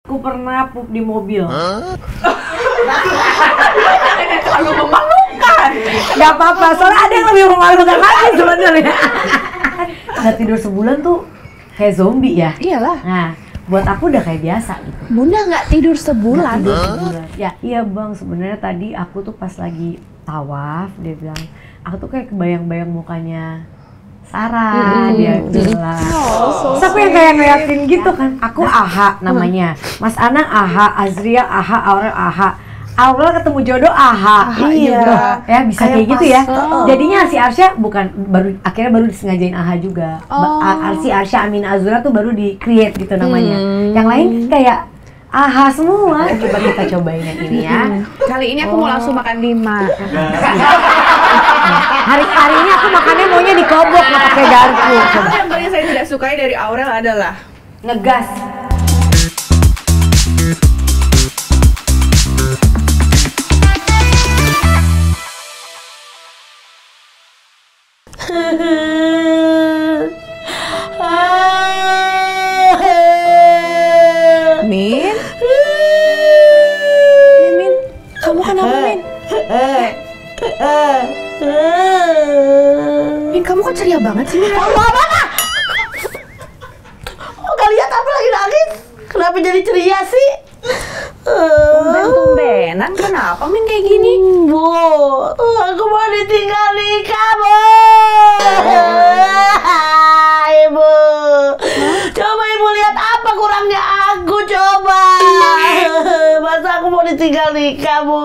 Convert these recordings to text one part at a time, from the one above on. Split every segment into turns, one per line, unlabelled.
Aku pernah pup di mobil.
Terlalu memalukan.
Gak apa-apa, soalnya ada yang lebih memalukan lagi sebenarnya. Nggak tidur sebulan tuh kayak zombie ya.
Iyalah.
Nah, buat aku udah kayak biasa gitu.
Bunda nggak tidur sebulan.
Tidur sebulan. Ya iya bang, sebenarnya tadi aku tuh pas lagi tawaf dia bilang, aku tuh kayak kebayang-bayang mukanya Sarah, dia bilang. Siapa yang kayak ngeliatin gitu kan? Aku Aha namanya, Mas Anang Aha, Azria Aha, Aurel Aha. Aurel ketemu jodoh Aha.
Iya.
Ya bisa kayak gitu ya. Jadinya si Arsya akhirnya baru disengajain Aha juga. Si Arsya Amin Azura tuh baru di create gitu namanya. Yang lain kayak Aha semua. Coba kita cobain yang ini ya.
Kali ini aku mau langsung makan 5.
Hari ini aku makannya maunya dikobok, nggak pakai garpu. Coba.
Yang paling saya tidak sukai dari Aurel adalah
Ngegas.
Min? Min, kamu kenapa Min? Min, kamu kok ceria banget sih Min?
Oh, gak lihat apa lagi nangis? Kenapa jadi ceria sih?
Tumben-tumbenan, kenapa Min kayak gini?
Bu, aku mau ditinggal nikah, Bu. Ibu, coba ibu lihat apa kurangnya aku, coba. Masa aku mau ditinggal nikah, Bu?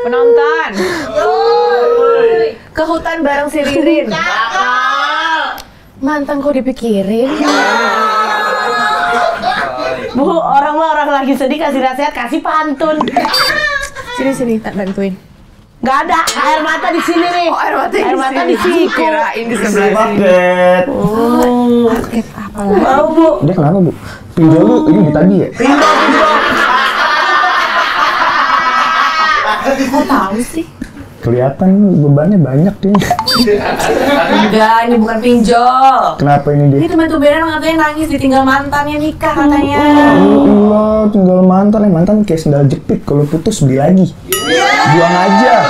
Penonton, ke hutan bareng si Ririn. Mantan kok dipikirin?
Bu, orang mah orang lagi sedih kasih nasihat, kasih pantun.
Sini, tak bantuin.
Gak ada, air mata di sini nih.
Oh, air mata
di sini.
Kirain di sebelah sini.
Paket.
Paket apa lagi?
Mau, Bu.
Dia kenapa, Bu? Pinjol lu ini di tadi ya?
Kok tahu sih?
Kelihatan bebannya banyak dia.
Enggak, ini bukan pinjol.
Kenapa ini dia?
Ini teman-teman katanya nangis ditinggal mantannya nikah katanya.
Allah, tinggal mantan kayak sendal jepit, kalau putus beli lagi. Buang aja.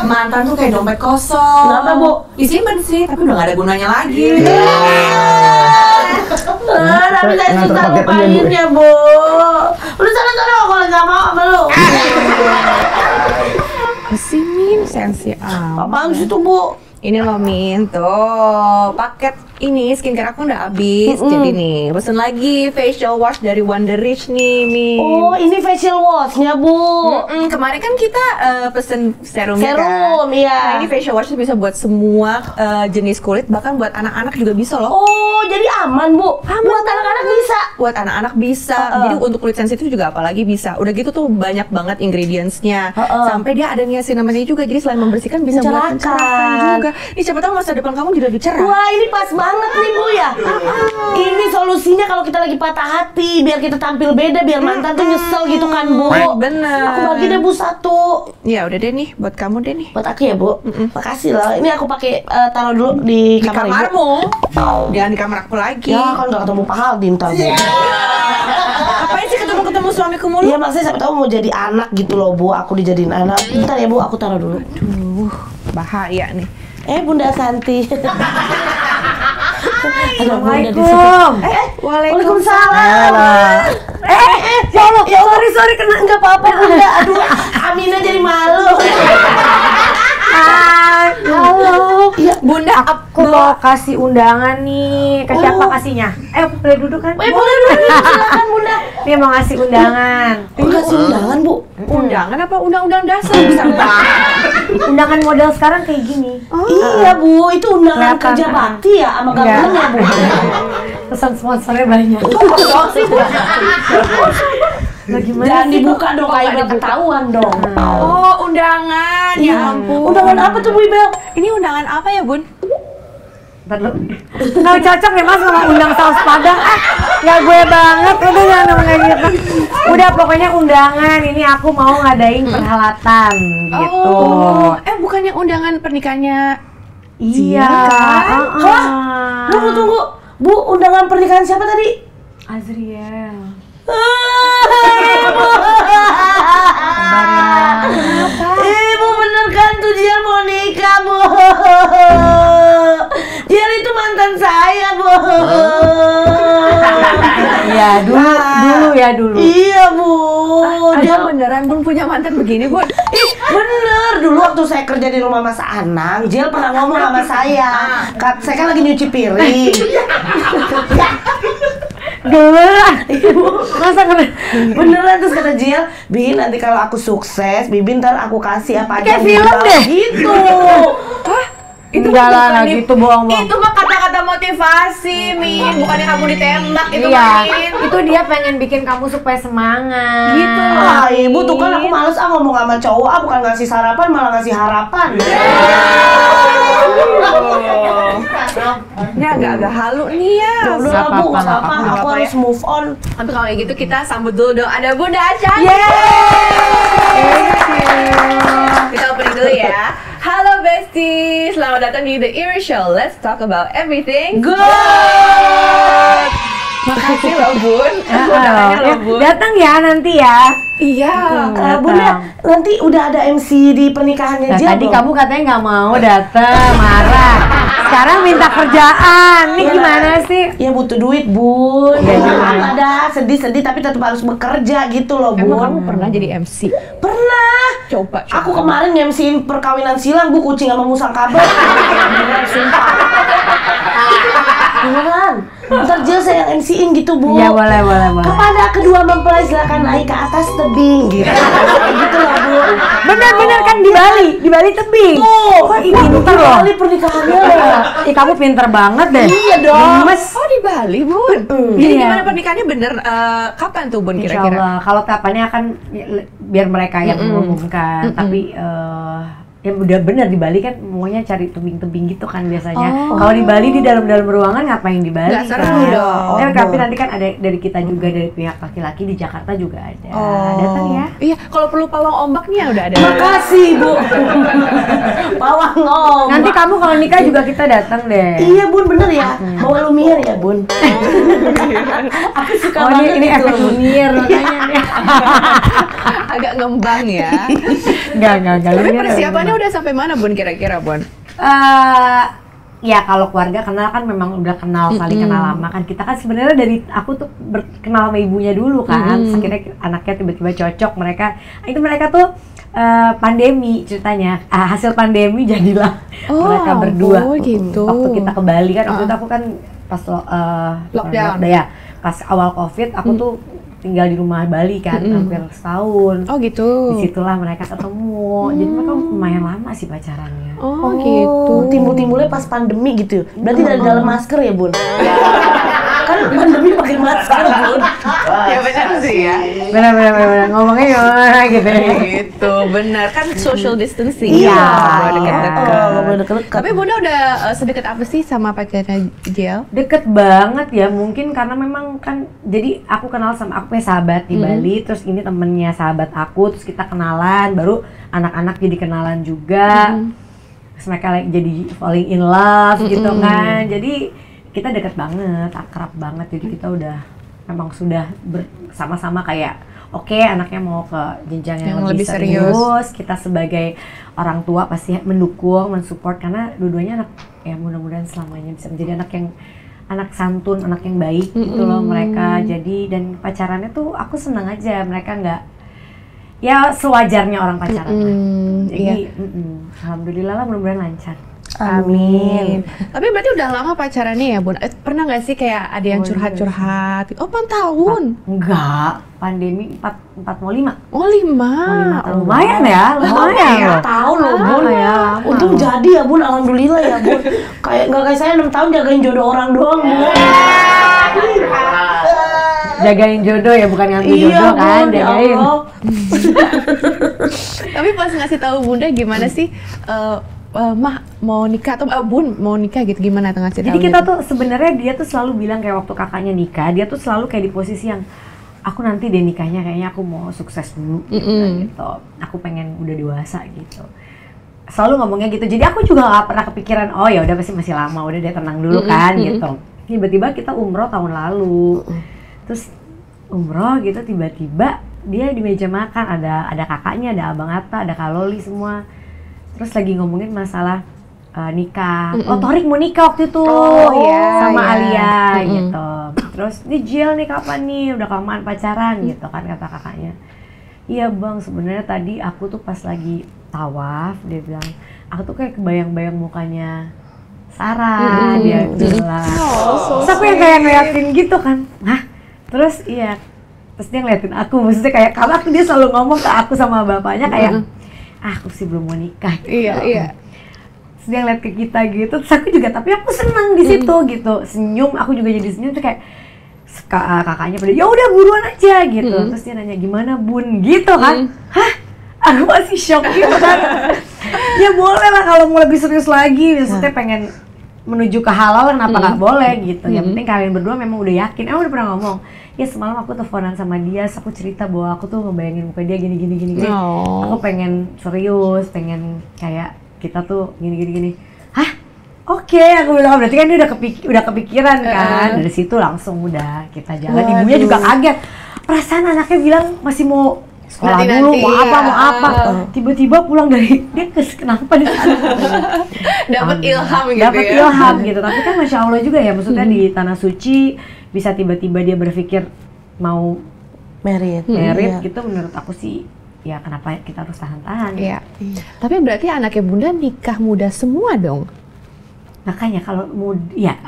Mantan tuh kayak dompet kosong.
Kenapa, Bu?
Disimpan sih, tapi udah gak ada gunanya lagi.
Tapi saya
Nganter
susah
paket aja, Bu.
ngupainnya, Bu. Udah sana kalau nggak mau sama lu.
Masih Min, sensi amat.
Apaan sih tuh, Bu?
Ini loh Min, tuh paket ini skincare aku udah habis. Jadi nih, pesen lagi facial wash dari Wonder Rich nih Min.
Oh, ini facial wash-nya, Bu.
Kemarin kan kita pesen serumnya
Serum,
kan?
iya.
Nah ini facial wash bisa buat semua jenis kulit, bahkan buat anak-anak juga bisa loh.
Oh, jadi aman, Bu. Buat anak-anak bisa.
Buat anak-anak bisa, jadi untuk kulit sensitif juga apalagi bisa. Udah gitu tuh banyak banget ingredients-nya. Sampai dia ada niacinamide juga, jadi selain membersihkan bisa buat mencerahkan juga. Nih siapa tahu masa depan kamu jadi lebih cerah.
Wah, ini pas banget nih, Bu ya. Ini solusinya kalau kita lagi patah hati, biar kita tampil beda, biar mantan tuh nyesel gitu kan, Bu.
Bener.
Aku bagi deh, Bu, 1.
Ya udah deh nih, buat kamu deh nih.
Buat aku ya, Bu. Makasih loh. Ini aku pakai taruh dulu di
Di
kamar Ibu.
kamarmu, jangan di kamar aku lagi.
Ya kan nggak ketemu Pak Haldi ntar, Bu.
Ngapain sih ketemu suamiku mulu?
Iya, maksudnya siapa tahu mau jadi anak gitu loh, Bu. Aku dijadiin anak. Bentar ya, Bu, aku taruh dulu.
Bahaya nih.
Bunda Santi.
Assalamualaikum.
Waalaikumsalam.
Ya Allah, sorry kena
Enggak apa-apa, Bunda. Aduh, Amina jadi malu.
halo.
Iya,
Bunda, aku mau kasih undangan nih. Ke siapa kasihnya? Boleh duduk kan?
boleh dulu. Silakan, Bunda.
Dia mau ngasih undangan.
Kasih undangan, Bu.
Undangan apa undang-undang dasar besar banget?
Undangan model sekarang kayak gini.
Iya, Bu. Itu undangan
Kelihatan.
kerja bakti ya sama gabungan, Bu.
Pesan sponsornya banyak. Lah gimana
Jangan
sih,
dibuka dong, kayak ketahuan dong.
Oh, undangan. Ya ampun.
Undangan apa tuh, Bu Ibel?
Ini undangan apa ya, Bun?
Ntar lu. Nggak cocok ya mas sama undang saus padang. Ya gue banget, udah jangan ngomongin gitu. Udah pokoknya undangan, ini aku mau ngadain perhelatan gitu.
Oh, bukannya undangan pernikahannya
Iya.
Tunggu. Bu, undangan pernikahan siapa tadi?
Azriel.
Ibu. Ibu bener kan tuh Jiel mau nikah, Bu. Jiel itu mantan saya, Bu.
Iya, dulu.
Iya, Bu.
Dia beneran Bun punya mantan begini, Bun?
Ih, bener. Dulu waktu saya kerja di rumah Mas Anang, Jiel pernah ngomong sama saya. Saya kan lagi nyuci piring. Masa beneran terus kata Jiel, Bin nanti kalau aku sukses, Bibi ntar aku kasih apa aja.
Kayak film deh.
Gitu.
Hah? Itu
enggak lah,
bukan
gitu bohong-bohong.
Itu mah kata-kata motivasi, Min. Bukannya kamu ditembak itu,
Iya,
Min.
itu dia pengen bikin kamu supaya semangat.
Gitu.
Ah, Ibu tuh kan aku males ngomong sama cowok, bukan ngasih sarapan malah ngasih harapan.
Ini agak-agak halu nih ya.
Udah lah, Bu, nggak apa-apa. Aku harus move on.
Tapi kalau kayak gitu kita sambut dulu dong. Ada Bunda Aca. Kita opening dulu ya. Halo Bestie, selamat datang di The Eerie Show. Let's talk about everything
Good.
Makasih loh Bun. Undangannya loh Bun.
Datang ya nanti ya.
Iya.
Bunda, nanti udah ada MC di pernikahannya
Nah,
Jiel
tadi
belum?
kamu katanya nggak mau datang, marah. Sekarang minta kerjaan. Ini
Iya.
gimana sih?
Ya butuh duit, Bun.
Iya,
Ya,
iya.
ada sedih-sedih tapi tetap harus bekerja gitu loh,
Emang
Bun.
kamu pernah jadi MC?
Pernah.
Coba.
Aku kemarin MC-in perkawinan silang, Bu, kucing sama musang kabel. Beneran, sumpah. Beneran. Ntar Jiel saya yang MC-in gitu, Bu.
Iya, boleh.
Kepada kedua mempelai silakan naik ke atas tebing gitu. Gitu lah, Bu.
Bener kan di Bali tebing.
Tuh,
Kok pinter loh.
Kali pernikahannya loh.
Ih, kamu pinter banget deh.
Iya dong.
Gemes.
Oh di Bali Bun. Jadi
Iya.
gimana pernikahannya bener? Kapan tuh Bun
Insya
kira-kira?
Allah. Kalau tahapannya akan biar mereka yang mengumumkan, tapi ya udah bener di Bali kan maunya cari tebing-tebing gitu kan biasanya. Kalau di Bali di dalam ruangan ngapain di Bali?
Nggak seru
kan?
dong.
Tapi nanti kan ada dari kita juga, dari pihak laki-laki di Jakarta juga ada. Datang ya.
Iya, kalau perlu pawang ombak nih ya udah ada.
Makasih, Bu. Pawang om.
Nanti kamu kalau nikah juga kita datang deh.
Iya, Bun, bener ya. Bawa Lumiere ya, Bun. Aku suka
Oh,
banget
ini
itu.
efek Lumiere makanya nih.
Agak ngembang ya.
Enggak.
Tapi
Lumiere
persiapannya udah sampai mana Bun kira-kira Bun?
Ya kalau keluarga kenal kan memang udah kenal, saling kenal lama kan. Kita kan sebenarnya dari aku tuh kenal sama ibunya dulu kan. Terus akhirnya anaknya tiba-tiba cocok mereka. Itu mereka tuh pandemi ceritanya. Hasil pandemi jadilah mereka berdua.
Oh gitu.
Waktu kita ke Bali kan, waktu itu aku kan pas
Lockdown.
ya, pas awal Covid aku tuh tinggal di rumah Bali kan hampir setahun.
Oh gitu.
Disitulah mereka ketemu. Jadi mereka lumayan lama sih pacarannya.
Oh gitu.
Timbul-timbulnya pas pandemi gitu. Berarti dari dalam masker ya, Bun? Kan pandemi pakai masker, Bun.
Ya benar sih ya.
Benar ngomongnya gimana gitu ya.
Gitu, benar kan social distancing.
Iya.
Ngobrol deket-deket.
Ngobrol deket-deket.
Tapi Bunda udah sedekat apa sih sama pacarnya Jiel?
Deket banget ya, mungkin karena memang kan jadi aku kenal sama aku punya sahabat di Bali, terus ini temennya sahabat aku, terus kita kenalan, baru anak-anak jadi kenalan juga. Terus mereka jadi falling in love gitu kan. Jadi kita deket banget, akrab banget. Jadi kita udah memang sudah bersama-sama kayak oke, anaknya mau ke jenjang yang lebih serius. Kita sebagai orang tua pasti mendukung, mensupport karena dua-duanya anak ya mudah-mudahan selamanya bisa menjadi anak santun, anak yang baik gitu loh mereka. Jadi dan pacarannya tuh aku senang aja, mereka nggak ya sewajarnya orang pacaran. Jadi alhamdulillah lah, mudah-mudahan lancar.
Amin.
Tapi berarti udah lama pacarannya ya Bun? Pernah nggak sih kayak ada yang curhat-curhat? Oh 4 tahun?
Enggak, pandemi 4 mau 5.
Oh 5?
Lumayan ya, lumayan loh.
Tahu loh, Bun.
Ya,
Untung jadi ya, Bun. Alhamdulillah ya, Bun. Nggak kayak saya 6 tahun jagain jodoh orang doang, Bun.
jagain jodoh ya, bukan ngambil jodoh kan,
Bun, ya
jagain.
Allah.
Tapi pas ngasih tahu Bunda gimana sih? Mah mau nikah atau Bun mau nikah gitu, gimana ngasih tahu?
Jadi kita tuh sebenarnya dia tuh selalu bilang kayak waktu kakaknya nikah, dia tuh selalu kayak di posisi yang aku nanti deh nikahnya kayaknya aku mau sukses dulu gitu. Aku pengen udah dewasa gitu. Selalu ngomongnya gitu. Jadi aku juga gak pernah kepikiran oh ya udah pasti masih lama, udah deh tenang dulu kan gitu. tiba-tiba kita umroh tahun lalu. Terus umroh gitu tiba-tiba dia di meja makan ada kakaknya, ada Abang Atta, ada Kak Loli semua. Terus lagi ngomongin masalah nikah. Oh, Torik mau nikah waktu itu sama Alia gitu. Terus nih Jill nih kapan nih? Udah kelamaan pacaran gitu kan kata kakaknya. Iya bang, sebenarnya tadi aku tuh pas lagi tawaf, dia bilang, aku tuh kayak kebayang-bayang mukanya Sarah, dia bilang. Terus aku yang kayak ngeliatin gitu kan. Hah? Terus iya, terus dia ngeliatin aku, maksudnya kayak karena dia selalu ngomong ke aku sama bapaknya kayak, aku sih belum mau nikah.
Iya.
Terus dia ngeliat ke kita gitu, terus aku juga, tapi aku seneng di situ gitu, senyum, aku juga jadi senyum tuh kayak kakaknya pada, ya udah buruan aja gitu. Terus dia nanya gimana bun gitu kan. Hah? Aku masih shock gitu kan. Ya boleh lah kalau mau lebih serius lagi, maksudnya pengen menuju ke halal kenapa nggak boleh gitu. Yang penting kalian berdua memang udah yakin. Udah pernah ngomong, ya semalam aku teleponan sama dia, aku cerita bahwa aku tuh ngebayangin muka dia gini. Aku pengen serius, pengen kayak kita tuh gini. Hah? Oke, aku bilang berarti kan dia udah kepikiran kan. Dari situ langsung udah kita jalan. Ibunya juga kaget. Perasaan anaknya bilang masih mau sekolah dulu, mau apa. Tiba-tiba pulang dari dia kenapa di sana?
Dapat ilham gitu.
Dapat ilham gitu. Tapi kan Masya Allah juga ya, maksudnya di tanah suci bisa tiba-tiba dia berpikir mau
merit
gitu. Menurut aku sih ya kenapa kita harus tahan-tahan.
Iya. Tapi berarti anaknya Bunda nikah muda semua dong?
Makanya kalau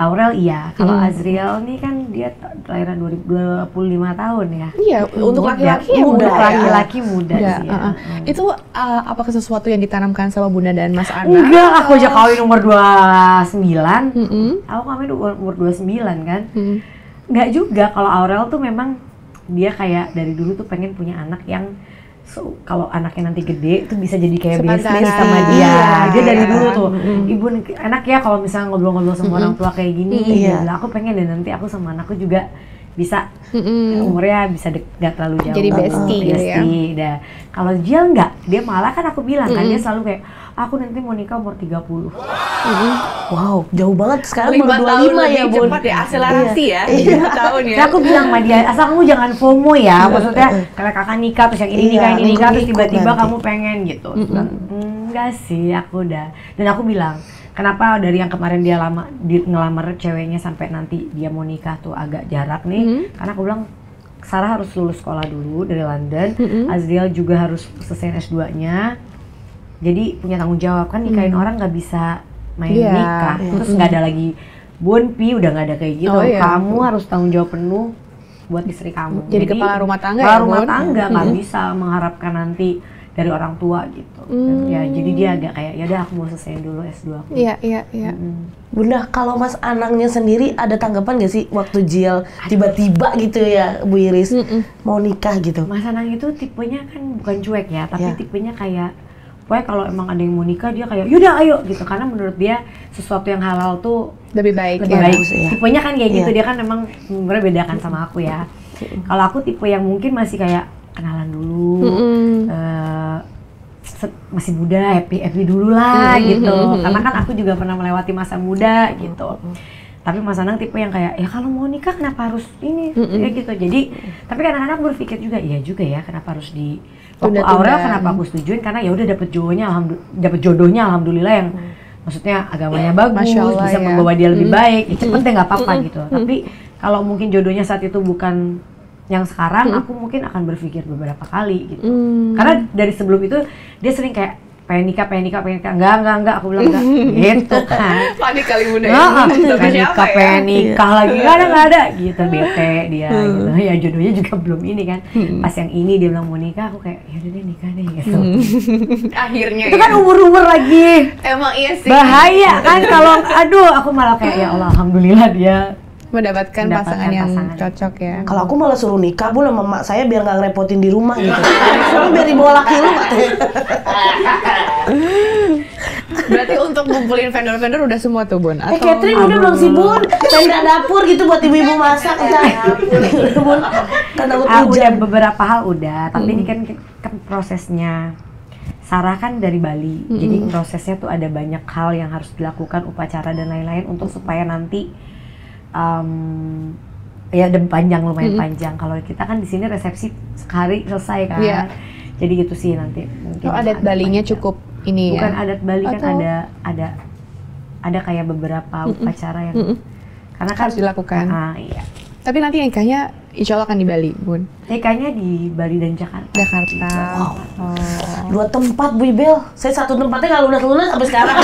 Aurel iya, kalau Azriel nih kan dia kelahiran 25 tahun ya.
Iya, untuk laki-laki ya muda.
Laki-laki muda sih ya.
Itu apakah sesuatu yang ditanamkan sama Bunda dan Mas Ana?
Enggak, aku aja kawin umur 29. Aku kawin umur 29 kan. Enggak juga, kalau Aurel tuh memang dia kayak dari dulu tuh pengen punya anak yang kalau anaknya nanti gede tuh bisa jadi kayak bisnis sama dia. Dia dari dulu tuh, ibu enak ya kalau misalnya ngobrol-ngobrol sama orang tua kayak gini. Dia bilang aku pengen deh nanti aku sama anakku juga bisa umurnya bisa gak terlalu jauh.
Jadi bestie gitu
ya. Kalau Jill enggak, dia malah kan aku bilang kan dia selalu kayak aku nanti mau nikah umur 30.
Wow, jauh banget sekarang
5 tahun
ya, Bun.
cepat ya, akselerasi ya. 5 tahun ya.
Nah, aku bilang sama dia, asal kamu jangan FOMO ya. Maksudnya kalau kakak nikah terus yang ini nikah terus tiba-tiba kamu pengen gitu. Enggak sih, aku udah. Dan aku bilang, kenapa dari yang kemarin dia ngelamar ceweknya sampai nanti dia mau nikah tuh agak jarak nih. Karena aku bilang Sarah harus lulus sekolah dulu dari London, Azriel juga harus selesai S2-nya. Jadi punya tanggung jawab kan, nikahin orang nggak bisa main nikah. Terus nggak ada lagi bonpi, udah nggak ada kayak gitu. Kamu harus tanggung jawab penuh buat istri kamu.
Jadi kepala rumah tangga
kepala rumah tangga nggak bisa mengharapkan nanti dari orang tua gitu. Ya jadi dia agak kayak ya udah aku mau selesaiin dulu S2 aku.
Iya.
Bunda, kalau Mas Anangnya sendiri ada tanggapan gak sih waktu Jill tiba-tiba gitu ya Bu Iris mau nikah gitu?
Mas Anang itu tipenya kan bukan cuek ya, tapi tipenya kayak pokoknya kalau emang ada yang mau nikah dia kayak yaudah ayo gitu, karena menurut dia sesuatu yang halal tuh
lebih baik.
Tipenya kan kayak gitu, dia kan memang bedakan sama aku ya. Kalau aku tipe yang mungkin masih kayak kenalan dulu, masih muda, happy dulu lah gitu. Karena kan aku juga pernah melewati masa muda gitu. Tapi Mas Anang tipe yang kayak ya kalau mau nikah kenapa harus ini ya gitu. Jadi tapi kadang-kadang berpikir juga iya juga ya kenapa harus di waktu Aurel kenapa aku setujuin, karena ya udah dapet jodohnya alhamdulillah yang maksudnya agamanya bagus, bisa membawa dia lebih baik, ya cepet deh nggak apa-apa gitu. Tapi kalau mungkin jodohnya saat itu bukan yang sekarang, aku mungkin akan berpikir beberapa kali gitu. Karena dari sebelum itu dia sering kayak pengen nikah, enggak, aku bilang enggak, gitu kan.
Panik kali Bunda
pengen nikah lagi, nggak ada, gitu, bete dia, gitu. Ya jodohnya juga belum ini kan. Pas yang ini dia bilang mau nikah, aku kayak, yaudah deh nikah deh, gitu.
Akhirnya
itu kan umur lagi.
Emang iya sih.
Bahaya kan kalau, aduh, aku malah kayak ya Allah, alhamdulillah dia
mendapatkan pasangan yang cocok ya.
Kalau aku malah suruh nikah Bu sama mak saya biar nggak ngerepotin di rumah gitu. Soalnya biar dibawa laki lu katanya.
Berarti untuk ngumpulin vendor-vendor udah semua tuh Bun?
Catering udah belum sih Bun? Tenda dapur gitu buat ibu-ibu masak udah. Bun, kan takut hujan.
Beberapa hal udah, tapi ini kan prosesnya. Sarah kan dari Bali, jadi prosesnya tuh ada banyak hal yang harus dilakukan, upacara dan lain-lain untuk supaya nanti ya panjang, lumayan panjang. Kalau kita kan di sini resepsi sekali selesai kan. Jadi gitu sih nanti. Mungkin
adat Balinya panjang. Cukup ini
bukan
ya?
Adat Bali kan ada kayak beberapa upacara yang karena kan
harus dilakukan.
Iya.
Tapi nanti nikahnya insya Allah akan di Bali, Bun?
Nikahnya di Bali dan Jakarta.
Wow.
2 tempat, Bu Ibel. Saya 1 tempatnya nggak lunas-lunas sampai sekarang.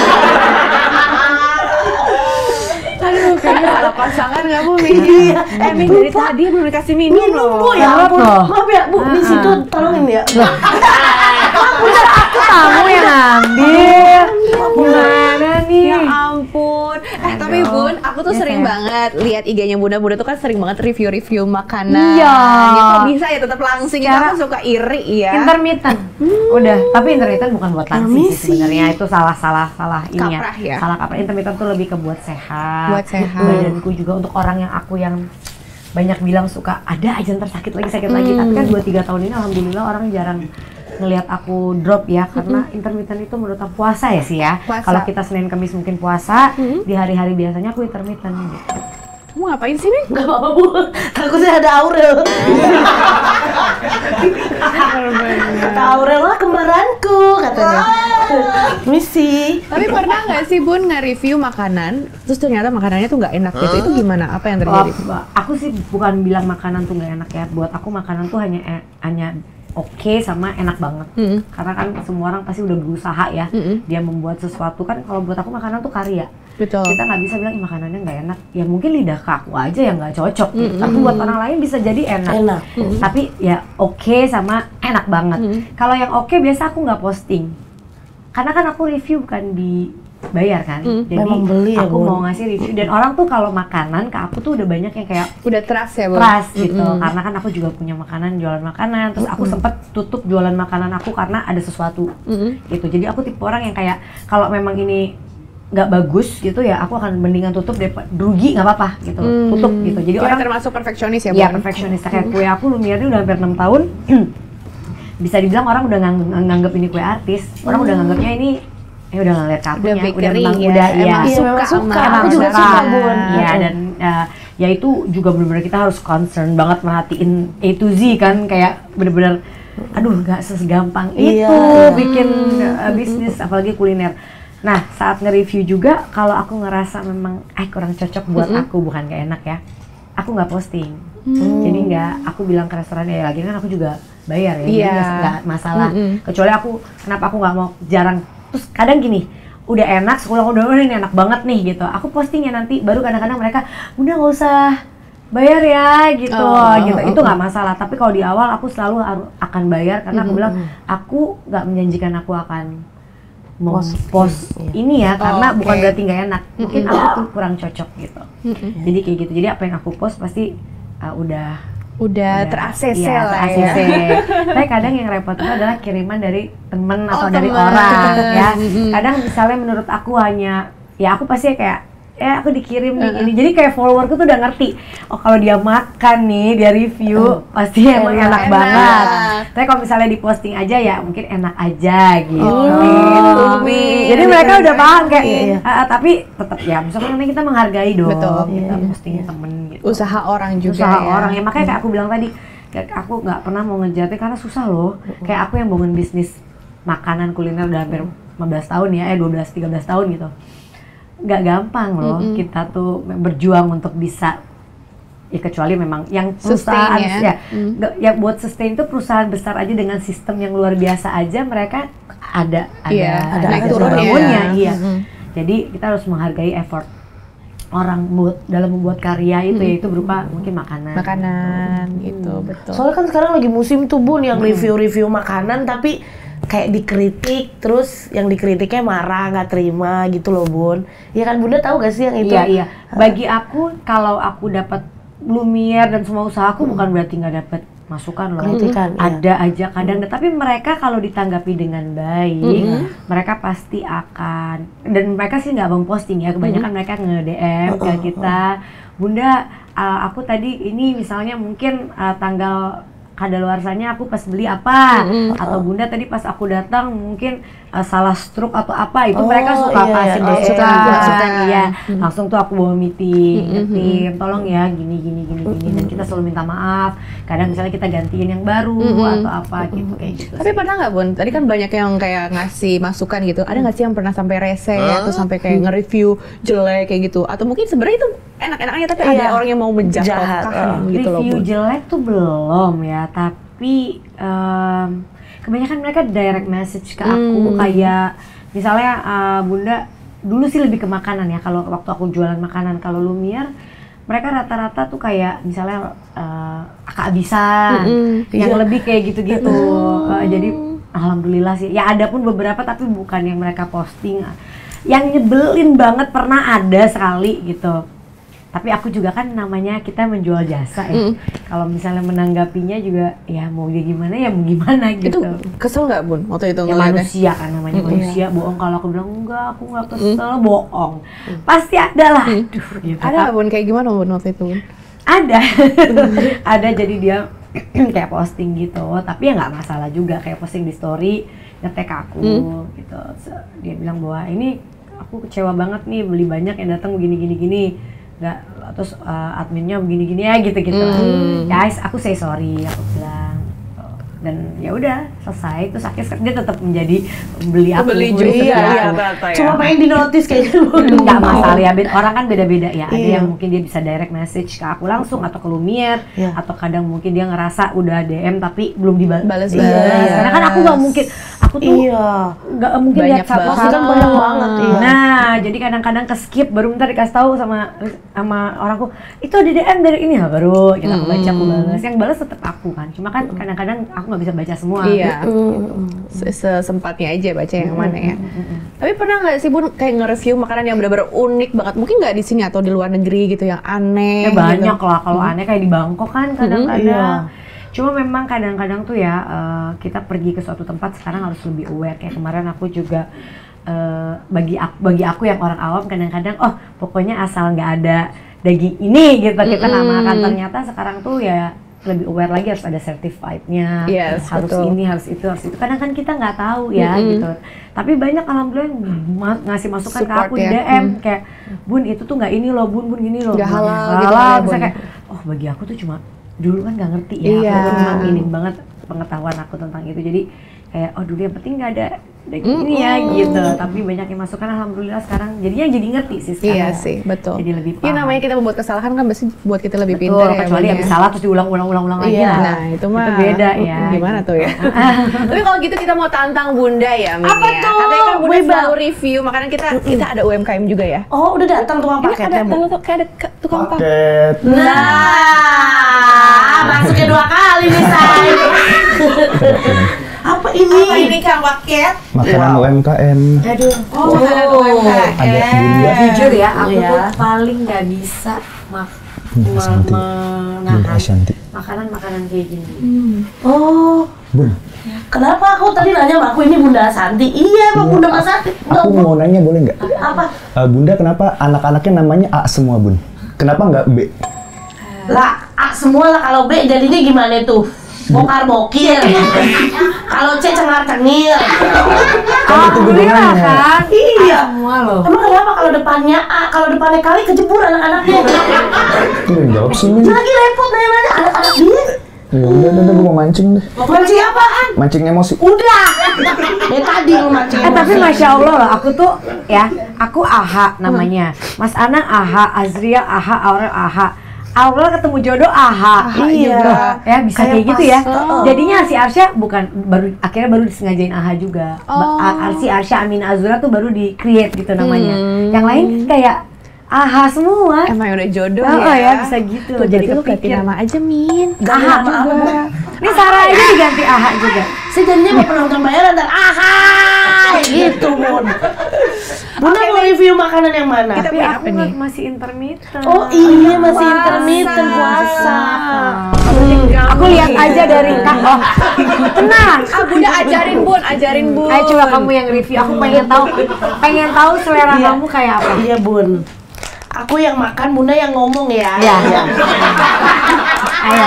Aduh, kayaknya salah pasangan nggak, Bu? Iya. Min dari tadi belum dikasih minum loh.
Bu, ya ampun. Maaf ya, Bu. Di situ tolongin ya.
Aku tamu yang ambil. Gimana nih?
Ya ampun. Tapi Bun, aku tuh sering banget lihat IG-nya Bunda tuh kan sering banget review-review makanan.
Iya.
Ya kok bisa ya tetap langsing gitu, aku suka iri ya.
Intermittent. Udah, tapi intermittent bukan buat langsing sih sebenarnya. Itu salah ini ya.
Kaprah ya.
Salah kaprah. Intermittent tuh lebih ke buat sehat.
Buat sehat.
Badanku juga untuk orang yang banyak bilang suka ada aja ntar sakit lagi. Tapi kan 2-3 tahun ini alhamdulillah orang jarang ngelihat aku drop ya, karena intermittent itu menurut aku puasa ya sih ya. Kalau kita Senin Kamis mungkin puasa, di hari-hari biasanya aku intermittent gitu.
Kamu ngapain sih, Min?
Gak apa-apa, Bu. Takutnya ada Aurel. Kata Aurel lah kembaranku katanya. Misi.
Tapi pernah nggak sih Bun nge-review makanan, terus ternyata makanannya tuh nggak enak gitu? Itu gimana? Apa yang terjadi?
Aku sih bukan bilang makanan tuh nggak enak ya. Buat aku makanan tuh hanya oke sama enak banget. Karena kan semua orang pasti udah berusaha ya. Dia membuat sesuatu kan. Kalau buat aku makanan tuh karya.
Betul.
Kita nggak bisa bilang makanannya nggak enak. Ya mungkin lidah ke aku aja yang nggak cocok. Gitu. Tapi buat orang lain bisa jadi enak. Tapi ya oke sama enak banget. Kalau yang oke biasa aku nggak posting. Karena kan aku review bukan dibayar kan. Jadi
beli ya,
aku mau ngasih review. Dan orang tuh kalau makanan ke aku tuh udah banyak yang kayak
udah trust ya, Bu?
Trust gitu. Karena kan aku juga punya makanan, jualan makanan. Terus aku sempet tutup jualan makanan aku karena ada sesuatu gitu. Jadi aku tipe orang yang kayak kalau memang ini nggak bagus gitu ya, aku akan mendingan tutup daripada rugi, nggak apa-apa gitu. Tutup gitu. Jadi
orang
termasuk
perfeksionis ya, Bu?
Iya, perfeksionis. Kayak kue aku Lumiernya udah hampir 6 tahun. Bisa dibilang orang udah nganggep ini kue artis. Orang udah nganggepnya ini udah ngeliat kakunya, udah memang udah
suka.
Aku
juga suka, Bun.
Iya, dan ya itu juga benar-benar kita harus concern banget merhatiin A to Z kan, kayak bener-bener aduh nggak segampang itu bikin bisnis apalagi kuliner. Nah, saat nge-review juga kalau aku ngerasa memang kurang cocok buat aku, bukan gak enak ya, aku nggak posting. Jadi aku bilang ke restoran ya, lagi kan aku juga bayar ya, jadi nggak masalah. Kecuali kenapa aku nggak mau jarang. Terus kadang gini, udah enak, sekolah udah ini enak banget nih gitu. Aku postingnya nanti, baru kadang-kadang mereka udah nggak usah bayar ya gitu, itu nggak masalah. Tapi kalau di awal aku selalu akan bayar karena aku bilang aku nggak menjanjikan aku akan post ini ya, karena bukan berarti nggak enak. Mungkin aku tuh kurang cocok gitu. Jadi kayak gitu. Jadi apa yang aku post pasti udah
ter-ACC
ya,
lah
ter-ACC. Tapi kadang yang repot itu adalah kiriman dari temen atau dari orang ya. Kadang misalnya menurut aku hanya ya aku pasti kayak aku dikirim nih ini. Jadi kayak followerku tuh udah ngerti. Oh kalau dia makan nih, dia review pasti emang enak banget. Tapi kalau misalnya di posting aja ya mungkin enak aja gitu. Jadi mereka udah paham kayak tapi tetap ya misalnya kita menghargai dong.
Betul.
Kita posting temen gitu.
Usaha orang juga
orang ya. Makanya kayak aku bilang tadi, aku nggak pernah mau ngejatin karena susah loh. Kayak aku yang bangun bisnis makanan kuliner udah hampir 15 tahun ya, 12-13 tahun gitu. Nggak gampang loh kita tuh berjuang untuk bisa ya, kecuali memang yang perusahaan ya buat sustain itu perusahaan besar aja dengan sistem yang luar biasa aja mereka ada
naik turunnya.
Jadi kita harus menghargai effort orang dalam membuat karya itu yaitu berupa mungkin makanan
gitu. Betul.
Soalnya kan sekarang lagi musim tuh Bun yang review makanan tapi kayak dikritik, terus yang dikritiknya marah, nggak terima gitu loh Bun. Ya kan Bunda tahu gak sih yang itu?
Iya. Bagi aku kalau aku dapat Lumiere dan semua usahaku bukan berarti nggak dapat masukan loh.
Kritikan,
ada aja kadang. Tapi mereka kalau ditanggapi dengan baik, mereka pasti akan. Dan mereka sih nggak bang posting ya. Kebanyakan mereka nge-DM ke kita, Bunda, aku tadi ini misalnya mungkin tanggal kadaluarsanya aku pas beli apa, atau Bunda tadi pas aku datang mungkin salah stroke atau apa, itu mereka suka kasih masukan, iya. Langsung tuh aku bawa meeting, tim, tolong ya gini, dan kita selalu minta maaf. Kadang misalnya kita gantiin yang baru atau apa gitu kayak gitu.
Tapi pernah nggak Bun? Tadi kan banyak yang kayak ngasih masukan gitu. Ada nggak sih yang pernah sampai rese atau sampai kayak nge-review jelek kayak gitu? Atau mungkin sebenarnya itu enak-enaknya tapi ada orang yang mau menjatuhkan gitu loh
Review
Bun.
jelek tuh belum ya, tapi kebanyakan mereka direct message ke aku kayak misalnya Bunda dulu sih lebih ke makanan ya, kalau waktu aku jualan makanan. Kalau Lumiere mereka rata-rata tuh kayak misalnya kehabisan, yang lebih kayak gitu-gitu. Jadi alhamdulillah sih. Ya ada pun beberapa tapi bukan yang mereka posting. Yang nyebelin banget pernah ada sekali gitu. Tapi aku juga kan namanya kita menjual jasa ya. Kalau misalnya menanggapinya juga ya mau dia gimana ya mau gimana gitu.
Itu kesel nggak Bun waktu itu
Ya
ngeliatnya?
manusia kan namanya manusia, bohong. Kalau aku bilang enggak, aku nggak kesel, bohong. Pasti ada lah. Aduh, gitu.
Ada nggak Bun kayak gimana Bun waktu itu Bun?
Ada. Ada, jadi dia kayak posting gitu, tapi ya nggak masalah juga, kayak posting di story nge-tag aku gitu. Dia bilang bahwa ini aku kecewa banget nih, beli banyak yang datang begini nggak, terus adminnya begini ya gitu-gitu. Guys, aku say sorry, aku bilang. Dan ya udah selesai. Terus akhirnya dia tetap menjadi beli
juga
ya.
Cuma pengen di notice kayaknya.
Nggak masalah ya, orang kan beda-beda ya. Ada yang mungkin dia bisa direct message ke aku langsung atau ke Lumiere, atau kadang mungkin dia ngerasa udah DM tapi belum dibalas. Karena kan aku nggak mungkin, aku tuh nggak mungkin lihat satu
kan banyak banget.
Nah, jadi kadang-kadang ke skip, baru bentar dikasih tahu sama orangku, itu ada DM dari ini ya, baru kita baca, aku balas. Yang balas tetap aku kan, cuma kan kadang-kadang aku nggak bisa baca semua.
Iya. Sesempatnya aja baca yang mana ya. Tapi pernah nggak sih Bun kayak nge-review makanan yang benar-benar unik banget? Mungkin nggak di sini atau di luar negeri gitu yang aneh.
Ya banyak
gitu.
lah, kalau aneh kayak di Bangkok kan kadang-kadang. Cuma memang kadang-kadang tuh ya kita pergi ke suatu tempat sekarang harus lebih aware. Kayak kemarin aku juga bagi aku yang orang awam kadang-kadang pokoknya asal nggak ada daging ini gitu kita nggak makan. Ternyata sekarang tuh ya lebih aware lagi, harus ada certified-nya, harus
betul.
ini, harus itu. Kadang kan kita nggak tahu ya gitu. Tapi banyak alhamdulillah yang ngasih masukan ke aku di DM kayak, Bun itu tuh nggak ini loh, Bun gini loh.
Nggak halal gitu
halal.
ya,
Bisa
Bun.
kayak, dulu aku tuh cuma dulu kan nggak ngerti ya, aku cuma minim banget pengetahuan aku tentang itu. Jadi kayak dulu yang penting nggak ada daging ini ya gitu. Tapi banyak yang masukkan, alhamdulillah sekarang jadinya jadi ngerti sih sekarang.
Iya sih, betul.
Jadi lebih paham.
Ya namanya kita membuat kesalahan kan pasti buat kita lebih
Betul,
pintar ya.
kecuali
Bun,
habis salah terus diulang lagi.
Nah, itu mah
beda ya.
Gimana tuh ya? Tapi kalau gitu kita mau tantang Bunda ya, Min.
Apa
ya.
tuh?
Katanya kan Bunda
Weba.
selalu review makanan kita ada UMKM juga ya.
Oh, udah datang tukang
Ini
paketnya, Bu.
kayak ada tukang paket.
Paket.
Nah, masuknya 2 kali nih, Say. Apa ini?
Kang Paket?
Makanan UMKM.
Aduh.
Makanan UMKM.
Ada Bunda.
Jujur ya, aku tuh paling nggak bisa menahan
Ashanti.
makanan kayak gini.
Oh,
Bun,
kenapa aku tadi nanya sama aku ini Bunda Santi? Iya, Bang Bunda Mas Santi.
aku mau nanya boleh nggak?
Apa?
Bunda, kenapa anak-anaknya namanya A semua, Bun? Kenapa nggak B?
Lah, A semua lah, kalau B jadinya gimana tuh? Bokar bokir. Kalau C cengar cengir.
Kan itu gunanya.
Kan?
Iya.
Semua loh.
Emang kenapa kalau depannya A, kalau depannya kali kejebur anak-anaknya?
Itu udah jawab sih, Min.
Lagi repot nanya anak-anak dia.
Ya udah, gue mau mancing deh.
Mancing apaan?
Mancing emosi.
Udah. Tadi lu mancing.
Tapi Masya Allah loh, aku tuh ya, aku Aha namanya. Mas Anang Aha, Azria Aha, Aurel Aha. Aurel ketemu jodoh Aha.
Iya.
Ya bisa kayak gitu ya. Jadinya si Arsya akhirnya baru disengajain Aha juga. Si Arsya Amin Azura tuh baru di create gitu namanya. Yang lain kayak Aha semua.
Emang udah jodoh
ya bisa gitu.
Tuh,
Jadi
berarti lu ganti
kepikir
nama aja, Min.
Aha juga. Ini Sarah aja diganti Aha juga.
Saya jadinya mau penonton bayaran dan gitu, Bun. Bunda mau review makanan yang mana?
Kita
Tapi
punya
aku
apa nih?
masih intermittent.
Oh iya, masih intermittent puasa.
Aku lihat aja dari Kang. Tenang.
Bunda ajarin Bun.
Ayo coba kamu yang review. Aku pengen tahu selera kamu kayak apa.
Iya, Bun. Aku yang makan, Bunda yang ngomong ya.
Iya. Ayo.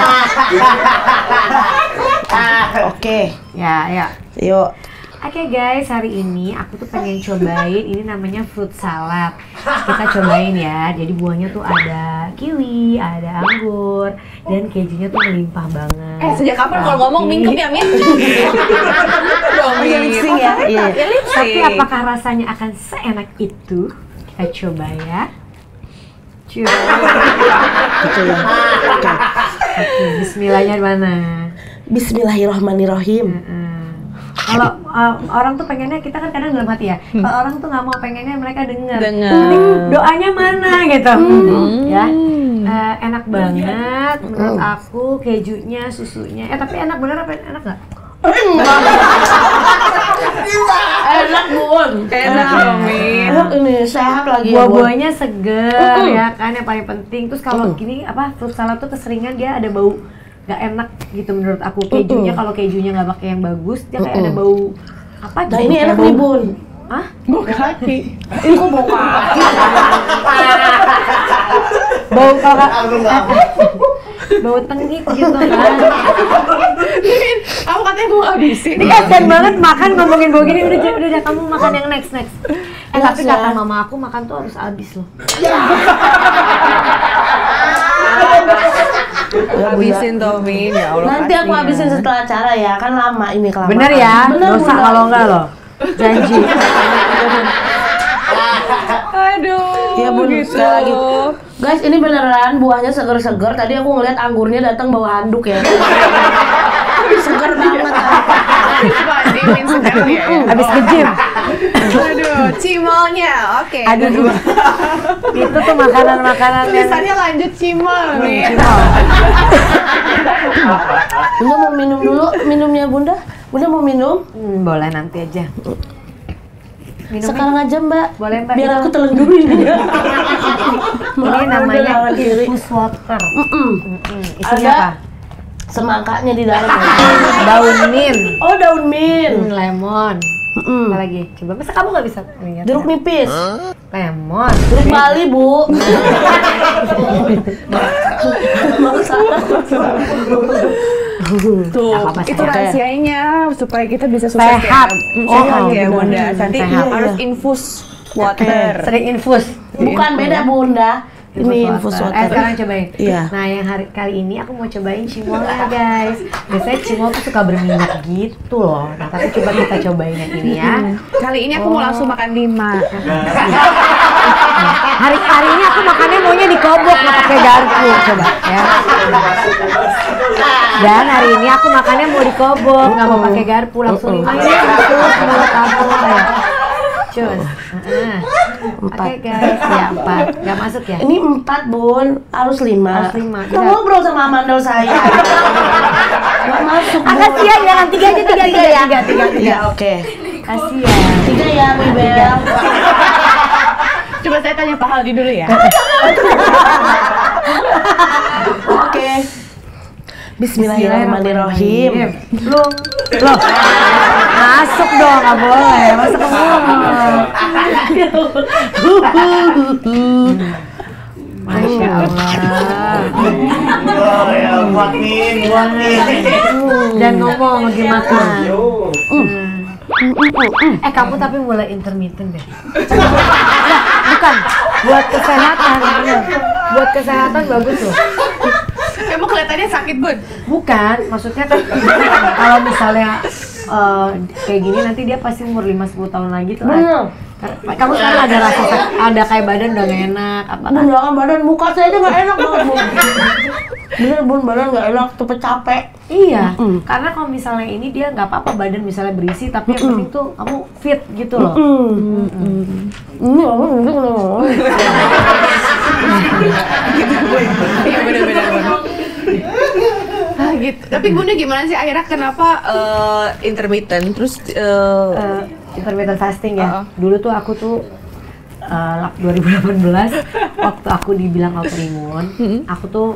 Oke.
Ya, ya.
Yuk.
Oke guys, hari ini aku tuh pengen cobain, ini namanya fruit salad. Kita cobain ya, jadi buahnya tuh ada kiwi, ada anggur, dan kejunya tuh melimpah banget.
Sejak kapan kalau ngomong mingkem ya, Min?
Mixing ya. Iya.
Tapi apakah rasanya akan seenak itu? Kita coba ya. Coba.
Gitu ya. Oke.
Oke, bismillahnya mana?
Bismillahirrahmanirrahim.
Kalau orang tuh pengennya, kita kan kadang dalam hati ya, kalau orang tuh nggak mau pengennya mereka dengar.
Dengar.
Doanya mana gitu. Ya. Enak banget menurut aku, kejunya, susunya. Tapi enak bener apa enak nggak?
Enak Bun.
Enak loh, Min.
Enak ini, sehat lagi ya Bun.
Buah-buahnya seger ya kan, yang paling penting. Terus kalau gini fruit salad tuh keseringan dia ada bau nggak enak gitu menurut aku. Kejunya kalau kejunya nggak pakai yang bagus, dia kayak ada bau apa gitu.
Nah ini enak nih Bun.
Hah?
Bau kaki.
Ini kok bau kaki?
Bau bau tengik gitu kan.
Kamu katanya mau habisin.
Ini kasian banget makan ngomongin bau gini. Udah kamu makan yang next. Tapi kata mama aku makan tuh harus habis loh.
Habisin toh, Min. Ya Allah.
Nanti aku habisin setelah acara ya, kan lama ini kelamaan.
Bener ya?
Bener
Dosa
Bunda.
kalau enggak loh. Janji.
Aduh.
Iya Bun,
gitu.
sekali lagi. Guys, ini beneran buahnya seger-seger. Tadi aku ngeliat anggurnya datang bawa handuk ya. Seger banget.
Habis mandi, Min, segar ya.
Habis nge-gym.
Aduh, cimolnya. Oke.
Aduh. Itu tuh makanan-makanan yang
Tulisannya lanjut cimol, Min.
Bunda mau minum dulu minumnya Bunda? Bunda mau minum?
boleh nanti aja. Minumnya
Sekarang aja Mbak.
Boleh, Mbak.
Biar aku telan dulu ini.
ini namanya infus water. Isinya
Ada
apa?
semangkanya di dalam.
Daun mint,
Oh, daun mint.
lemon. Apa lagi? Coba, masa kamu nggak bisa lihat?
Jeruk nipis.
Lemon.
Jeruk Bali, Bu.
Tuh,
apa-apa,
itu
sehat.
rahasianya supaya kita bisa sukses
Sehat.
Sehat
Oh,
ya,
benar.
Bunda. Nanti
Sehat.
harus infus water.
Sering infus.
Bukan beda Bunda. Ini infus water.
Sekarang cobain.
Iya.
Nah, yang kali ini aku mau cobain cimolnya, guys. Biasanya cimol tuh suka berminyak gitu loh. Nah, tapi coba kita cobain yang ini ya.
Kali ini aku mau langsung makan 5.
Hari ini aku makannya maunya dikobok, nggak pakai garpu, coba ya. Dan hari ini aku makannya mau dikobok, nggak mau pakai garpu, langsung 5 ya. Menurut aku ya. Cus. Oke guys, ya 4. Nggak masuk ya?
Ini 4 Bun, harus 5.
Harus 5.
Kita ngobrol sama Amandel saya. Nggak masuk. Bun.
Kasihan jangan 3 aja, 3 ya. 3.
Ya, oke.
Kasihan.
3 ya, Bibel.
Coba saya tanya Pak Haldi dulu ya.
Oke. Bismillahirrahmanirrahim.
Loh, masuk dong, nggak boleh, masuk ke mulut. Masya Allah. Dan ngomong lagi makan. Kamu tapi mulai intermittent deh. Bukan, buat kesehatan, bener. Buat kesehatan bagus loh.
Emang kelihatannya sakit, Bun?
Bukan, maksudnya kan kalau misalnya kayak gini nanti dia pasti umur 5-10 tahun lagi tuh.
Bener.
Kamu sekarang ada rasa ada kayak badan udah gak enak apa kan?
Bun, badan muka saya aja nggak enak banget Bun. Bener Bun, badan nggak enak, cepet capek.
Iya, karena kalau misalnya ini dia nggak apa-apa badan misalnya berisi, tapi yang penting tuh kamu fit gitu loh.
Ini apa mungkin kalau
Iya benar-benar. Gitu. Tapi Bunda gimana sih akhirnya kenapa intermittent terus
Intermittent fasting ya. Dulu tuh aku tuh 2018 waktu aku dibilang autoimun, aku tuh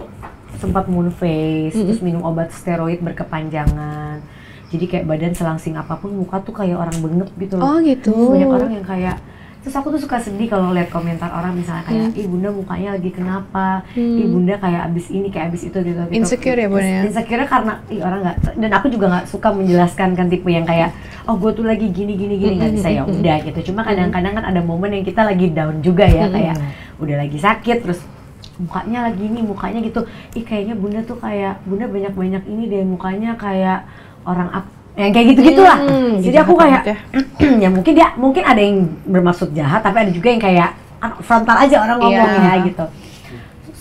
sempat moon face, terus minum obat steroid berkepanjangan. Jadi kayak badan selangsing apapun muka tuh kayak orang bengep gitu loh.
Oh gitu.
Terus banyak orang yang kayak Terus aku tuh suka sedih kalau lihat komentar orang misalnya kayak, ih bunda mukanya lagi kenapa, ih bunda kayak abis ini, kayak abis itu gitu.
Insecure ya bunda ya?
Insecure karena, ih orang nggak, dan aku juga nggak suka menjelaskan kan tipe yang kayak, oh gue tuh lagi gini nggak bisa ya udah gitu. Cuma kadang-kadang kan ada momen yang kita lagi down juga ya, kayak udah lagi sakit terus mukanya lagi ini, mukanya gitu, ih kayaknya bunda tuh kayak, bunda banyak ini deh mukanya kayak orang yang kayak gitu-gitu lah. Jadi aku kayak ya mungkin ada yang bermaksud jahat, tapi ada juga yang kayak frontal aja orang ngomongnya gitu.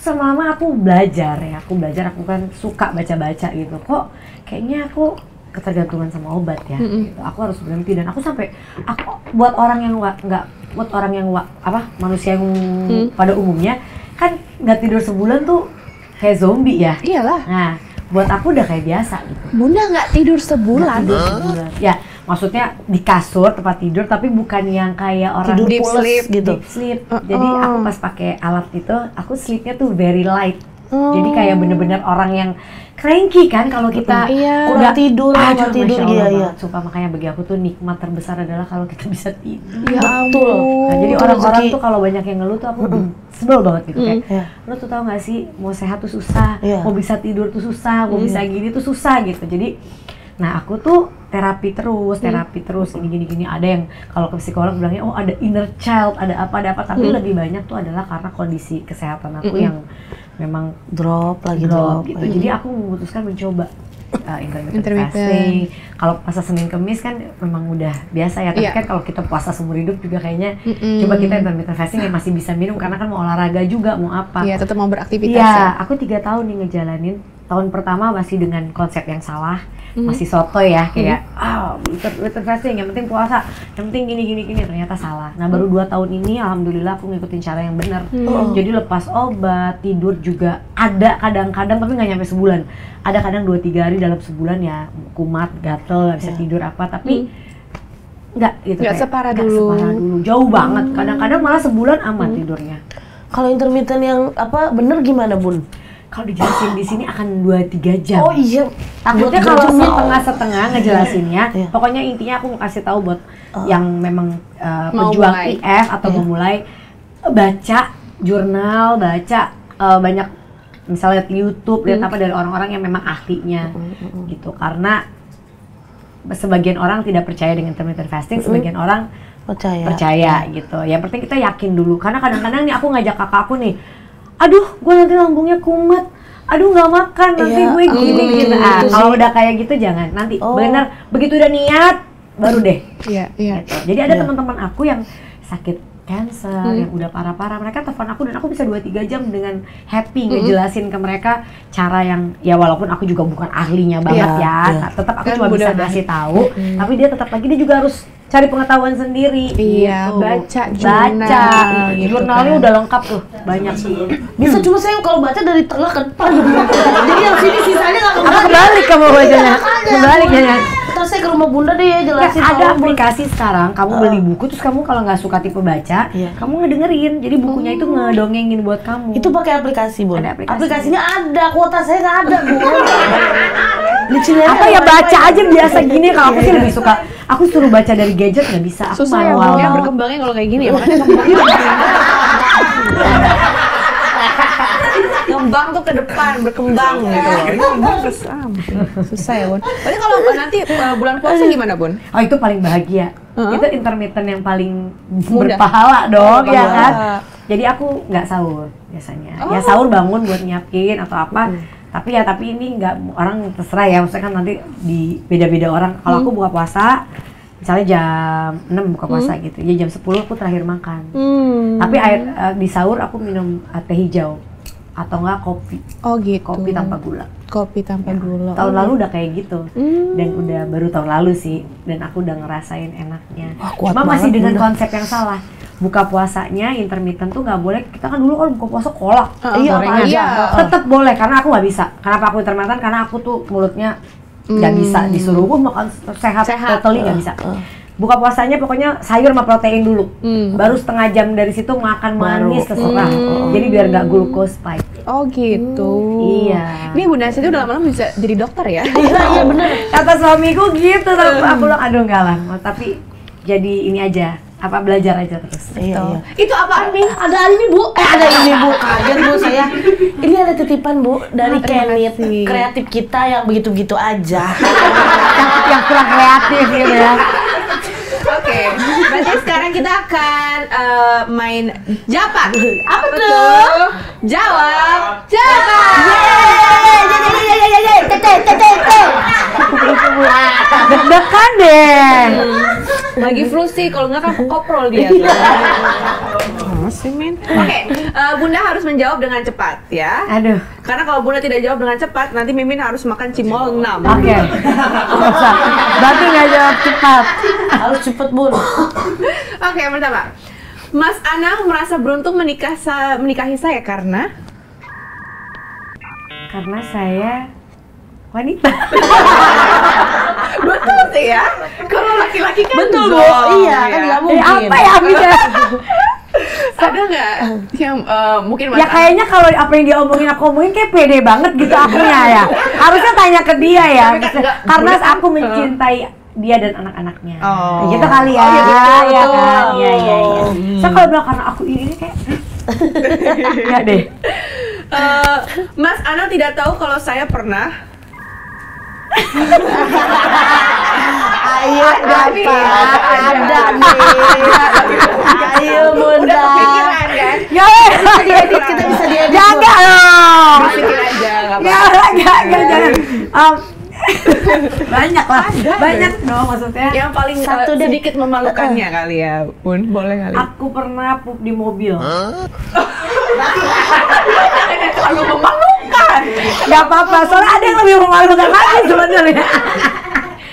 Selama aku belajar, aku kan suka baca-baca gitu. Kok kayaknya aku ketergantungan sama obat ya. Gitu. Aku harus berhenti, dan aku sampai buat orang yang manusia yang pada umumnya kan nggak tidur sebulan tuh kayak zombie ya.
Iyalah.
Nah, buat aku udah kayak biasa gitu.
Bunda nggak tidur sebulan?
Ya, maksudnya di kasur tempat tidur, tapi bukan yang kayak orang
tidur
deep sleep
gitu.
Deep sleep. Jadi aku pas pakai alat itu, aku sleepnya tuh very light. Jadi kayak bener-bener orang yang cranky kan kalau kita
kurang tidur,
Masya Allah,
iya.
Sumpah, makanya bagi aku tuh nikmat terbesar adalah kalau kita bisa tidur.
Ya
Betul.
Nah, jadi orang-orang tuh kalau banyak yang ngeluh tuh aku sebel banget gitu kayak, lo tuh tau gak sih mau sehat tuh susah, mau bisa tidur tuh susah, mau bisa gini tuh susah gitu. Jadi, nah aku tuh terapi terus gini. Ada yang kalau ke psikolog bilangnya, oh ada inner child, ada apa, tapi lebih banyak tuh adalah karena kondisi kesehatan aku yang memang drop gitu. Jadi aku memutuskan mencoba intermittent fasting. Kalau puasa Senin Kemis kan memang udah biasa ya, tapi kan kalau kita puasa seumur hidup juga kayaknya coba kita intermittent fasting yang masih bisa minum, karena kan mau olahraga juga, mau apa.
Iya, tetap mau beraktivitas
ya. Aku 3 tahun nih ngejalanin. Tahun pertama masih dengan konsep yang salah, masih sotoy ya, kayak intermittent fasting, yang penting puasa, yang penting gini, ternyata salah. Nah baru 2 tahun ini alhamdulillah aku ngikutin cara yang benar. Jadi lepas obat, tidur juga ada kadang-kadang, tapi nggak nyampe sebulan. Ada kadang 2-3 hari dalam sebulan ya kumat, gatel, nggak bisa tidur apa, tapi nggak gitu.
Nggak separah dulu,
jauh banget. Kadang-kadang malah sebulan aman tidurnya.
Kalau intermittent yang bener gimana bun?
Kalau dijelasin di sini akan 2-3 jam.
Oh iya.
Takutnya kalau setengah ngejelasinnya. Pokoknya intinya aku mau kasih tahu buat yang memang pejuang IF atau memulai, baca jurnal, baca banyak misalnya lihat YouTube, lihat apa dari orang-orang yang memang ahlinya gitu. Karena sebagian orang tidak percaya dengan intermittent fasting, sebagian orang percaya gitu. Yang penting kita yakin dulu. Karena kadang-kadang nih aku ngajak kakak aku nih, aduh gue nanti lambungnya kumat, aduh nggak makan, nanti gue gini gitu. Kalau udah kayak gitu jangan, nanti bener begitu udah niat baru deh. Gitu. Jadi ada teman-teman aku yang sakit cancer, yang udah parah-parah, mereka telepon aku dan aku bisa 2-3 jam dengan happy ngejelasin ke mereka cara yang, ya walaupun aku juga bukan ahlinya banget ya, tetap aku cuma bisa kasih tahu, tapi dia tetap lagi, dia juga harus cari pengetahuan sendiri.
Iya,
gitu.
baca
gitu jurnalnya udah lengkap tuh, banyak.
Bisa, cuma saya kalau baca dari tengah ke depan. Jadi yang sini sisanya nggak
kebalik kamu bacanya. Kebalik ya.
Terus saya ke rumah bunda deh ya jelasin.
Ada aplikasi sekarang, kamu beli buku terus kamu kalau nggak suka tipe baca, kamu ngedengerin. Jadi bukunya itu ngedongengin buat kamu.
Itu pakai aplikasi, Bun?
Ada aplikasi.
Aplikasinya ada, kuota saya nggak ada, Bun.
Apa ya, baca aja biasa gini. Kalau aku sih lebih suka, aku suruh baca dari gadget nggak bisa. Aku
susah ya, berkembangnya kalau kayak gini ya, makanya ngembang tuh ke depan, berkembang gitu loh. Susah ya, Bun. Tapi kalau nanti bulan puasa gimana, Bun?
Oh, itu paling bahagia. Itu intermittent yang paling berpahala dong, ya kan? Jadi aku nggak sahur biasanya. Ya sahur bangun buat nyiapin atau apa. Tapi ini nggak, orang terserah ya. Maksudnya kan nanti di beda-beda orang. Kalau aku buka puasa, misalnya jam 6 buka puasa gitu. Ya jam 10 aku terakhir makan. Tapi di sahur aku minum teh hijau. Atau enggak kopi.
Oh gitu.
Kopi tanpa gula.
Kopi tanpa gula.
Tahun lalu udah kayak gitu. Dan udah baru tahun lalu sih. Dan aku udah ngerasain enaknya. Cuma masih dengan konsep yang salah. Buka puasanya intermittent tuh nggak boleh. Kita kan dulu kalau buka puasa kolak. Tetap boleh, karena aku nggak bisa. Kenapa aku intermittent? Karena aku tuh mulutnya nggak bisa disuruh makan sehat. Totally nggak bisa. Buka puasanya pokoknya sayur sama protein dulu. Baru setengah jam dari situ makan manis terserah. Jadi biar nggak glucose spike.
Oh gitu.
Iya.
Ini Bunda Siti udah lama-lama bisa jadi dokter ya?
Iya bener. Kata suamiku gitu. Aku bilang aduh enggak lah. Tapi jadi ini aja. Apa belajar aja terus.
Iya.
Itu apaan, Min?
Ada ini Bu, ada ini Bu, kaget Bu saya. Ini ada titipan Bu dari Kenit, kreatif kita yang begitu-begitu aja.
Yang kurang kreatif gitu ya.
Oke, berarti sekarang kita akan main Japak.
Apa tuh?
Jawab Japak.
Deg-degan deh.
Lagi flu sih, kalau nggak kan koprol dia. Masih, Min. Oke, Bunda harus menjawab dengan cepat ya.
Aduh.
Karena kalau Bunda tidak jawab dengan cepat, nanti Mimin harus makan cimol 6.
Oke. Bisa. Berarti nggak jawab cepat.
Harus cepet Bun.
Oke, yang pertama. Mas Anang merasa beruntung menikahi saya karena
saya wanita.
betul sih ya. Kalau laki-laki kan
Betul Bu,
zonk,
iya kan nggak mungkin.
Apa ya bisa?
Ada nggak yang mungkin
Ya kayaknya kalau apa yang dia omongin aku omongin kayak pede banget gitu akunya ya. Harusnya tanya ke dia ya.
Tapi kan enggak,
Karena
boleh kan?
aku mencintai dia dan anak-anaknya.
Oh.
Gitu kali ya.
Oh, iya, betul,
Iya
betul.
kan? Iya iya iya. So kalau bilang karena aku ini kayak enggak deh.
Mas Anang tidak tahu kalau saya pernah
Ayo dapat, ada nih. Ayo Bunda.
udah kepikiran kan?
Ya.
Diedit, kita bisa diedit.
Jangan dong.
Pikir aja nggak
Ya,
apa-apa.
jangan. Banyak lah. Banyak dong maksudnya.
Yang paling
Satu deh.
sedikit memalukannya kali ya, Bun. Boleh kali.
Aku pernah pup di mobil.
Terlalu memalukan.
Gak apa-apa, soalnya ada yang lebih memalukan lagi sebenarnya.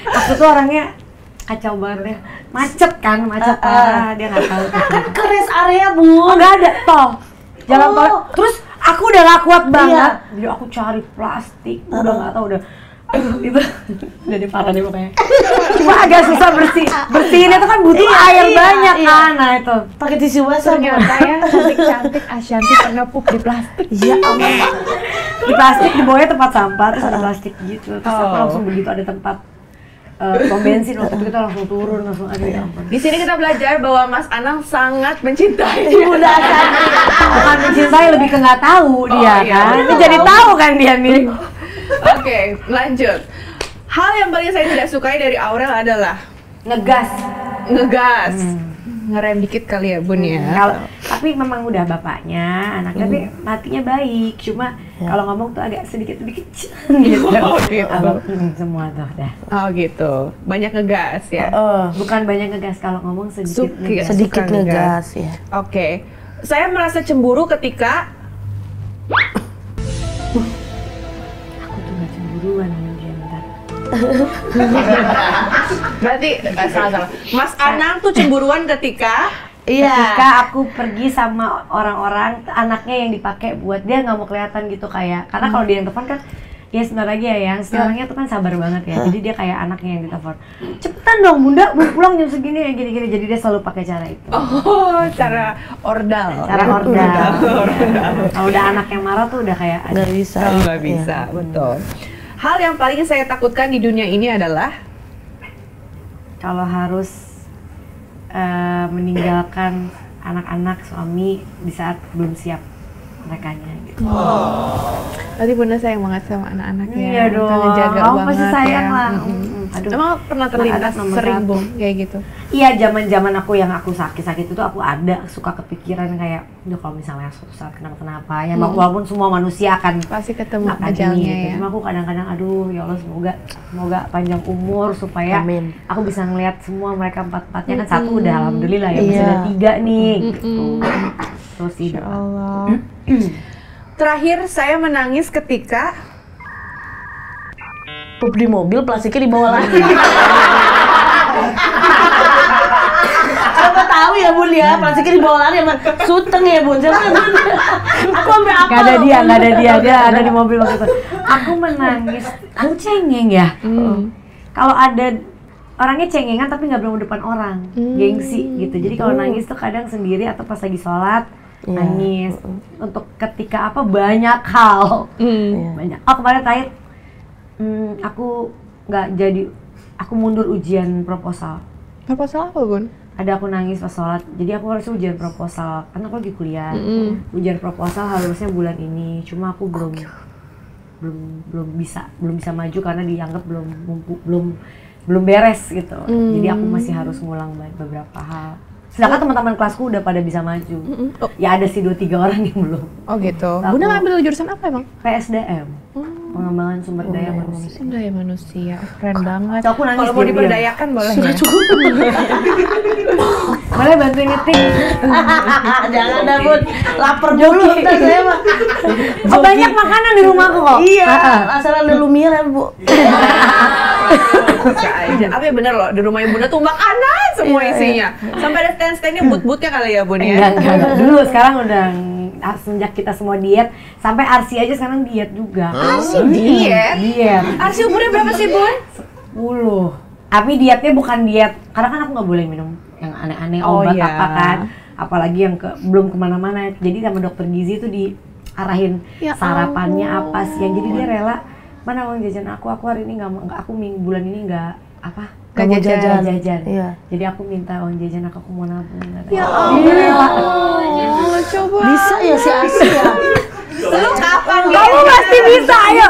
Aku tuh orangnya kacau banget ya. Macet parah. Dia nggak tahu.
Kan ke rest area Bu.
Oh nggak ada tol, jalan tol.
Oh.
Terus aku udah gak kuat banget.
Iya.
Jadi aku cari plastik, udah nggak tahu udah. Aduh, itu jadi parah deh pokoknya. Cuma agak susah bersihinnya tuh kan butuh
Iya,
air
iya,
banyak
iya.
kan. Nah itu.
Pakai tisu basah Bu.
Ternyata ya cantik-cantik Ashanti pernah pup di plastik.
Ya ampun.
Di plastik di bawahnya tempat sampah terus ada plastik gitu. Terus aku
Oh.
langsung begitu ada tempat pom bensin waktu itu kita langsung turun langsung aduh ya ampun.
Di sini kita belajar bahwa Mas Anang sangat mencintai
Bunda Ashanti.
Bukan mencintai lebih ke nggak tahu dia
iya,
kan.
betul.
Ini jadi tahu kan dia nih.
Oke, lanjut. Hal yang paling saya tidak sukai dari Aurel adalah
Ngegas.
ngegas. Ngerem dikit kali ya, Bun ya.
Kalau tapi memang udah bapaknya, anaknya tapi hatinya baik. Cuma kalau ngomong tuh agak sedikit lebih kecil gitu.
Oh, gitu.
Semua tuh dah.
Oh gitu. Banyak ngegas ya.
Bukan banyak ngegas kalau ngomong sedikit ngegas.
Sedikit
Suka ngegas.
ngegas ya.
Oke. Saya merasa cemburu ketika
Aku tuh nggak cemburuan sama dia bentar.
berarti salah. Mas Anang tuh cemburuan ketika
Ketika aku pergi sama orang-orang, anaknya yang dipakai buat dia nggak mau kelihatan gitu kayak. Karena kalau dia yang telepon kan, ya sebentar lagi ya yang si orangnya tuh kan sabar banget ya. Jadi dia kayak anaknya yang ditelepon. Cepetan dong Bunda, belum pulang jam segini ya gini-gini. Jadi dia selalu pakai cara itu.
cara ordal.
Cara ordal. Kalau udah anak yang marah tuh udah kayak
Nggak bisa.
Oh, nggak bisa, betul. Hal yang paling saya takutkan di dunia ini adalah
kalau harus meninggalkan anak-anak suami di saat belum siap merekanya gitu.
Berarti Bunda sayang banget sama anak-anaknya.
Iya dong.
Kita ngejaga
Kamu
banget
pasti sayang
ya.
lah.
Aduh. Emang pernah terlintas
Anak nomor
sering
satu.
Bung kayak gitu?
Iya, zaman aku yang aku sakit itu aku ada suka kepikiran kayak, duh kalau misalnya suatu saat kenapa-kenapa ya, walaupun semua manusia akan
Pasti ketemu
akan
ajalnya
ini, gitu.
ya.
Cuma aku kadang-kadang aduh ya Allah semoga panjang umur supaya
Amin.
aku bisa ngelihat semua mereka empat-empatnya kan satu udah alhamdulillah ya masih
Iya.
ada 3 nih gitu. Terus sih doa.
Allah. Terakhir saya menangis ketika
Pup di mobil, plastiknya dibawa lagi. Siapa tahu ya Bun ya, plastiknya dibawa lari sama Suteng ya Bun. Siapa Bun? Aku sampai apa?
Gak ada dia ada di mobil waktu itu. Aku menangis, aku cengeng ya. Kalau ada orangnya cengengan tapi nggak berani depan orang, gengsi gitu. Jadi kalau nangis tuh kadang sendiri atau pas lagi sholat nangis. Untuk ketika apa banyak hal, banyak. Oh kemarin terakhir, aku nggak jadi, aku mundur ujian proposal.
proposal apa Bun?
ada aku nangis pas sholat. Jadi aku harus ujian proposal, karena aku lagi kuliah. Ujian proposal harusnya bulan ini, cuma aku belum bisa maju karena dianggap belum beres gitu. Jadi aku masih harus ngulang beberapa hal. Sedangkan teman-teman kelasku udah pada bisa maju. Ya ada sih 2-3 orang yang belum.
Oh gitu. Bunda ngambil jurusan apa emang?
PSDM. Pengembangan sumber daya manusia.
Sumber daya manusia. Keren banget.
So, aku nangis
kalau mau diberdayakan boleh ya?
Boleh bantuin ngetik.
Jangan dah Bun, lapar dulu ntar saya mah.
Oh banyak makanan di rumahku kok.
Iya, asal ada Lumiere ya Bu.
Bisa aja. Tapi bener loh, di rumahnya Bunda tuh makanan semua isinya. Sampai ada stand-standnya but-butnya kali ya Bun ya?
Enggak. Dulu sekarang udah semenjak kita semua diet, sampai Arsi aja sekarang diet juga.
Arsi diet?
Diet.
Arsi umurnya berapa sih Bun?
10. Tapi dietnya bukan diet, karena kan aku nggak boleh minum yang aneh-aneh obat apa kan. Apalagi yang belum kemana-mana. Jadi sama dokter gizi tuh diarahin sarapannya apa sih. Yang jadi dia rela, mana uang jajan aku hari ini nggak, aku bulan ini nggak jajan.
Iya.
Jadi aku minta uang jajan aku mau nabung.
Ya Allah, coba.
Bisa ya si Asi ya.
Lu kapan?
Kamu pasti bisa, ayo.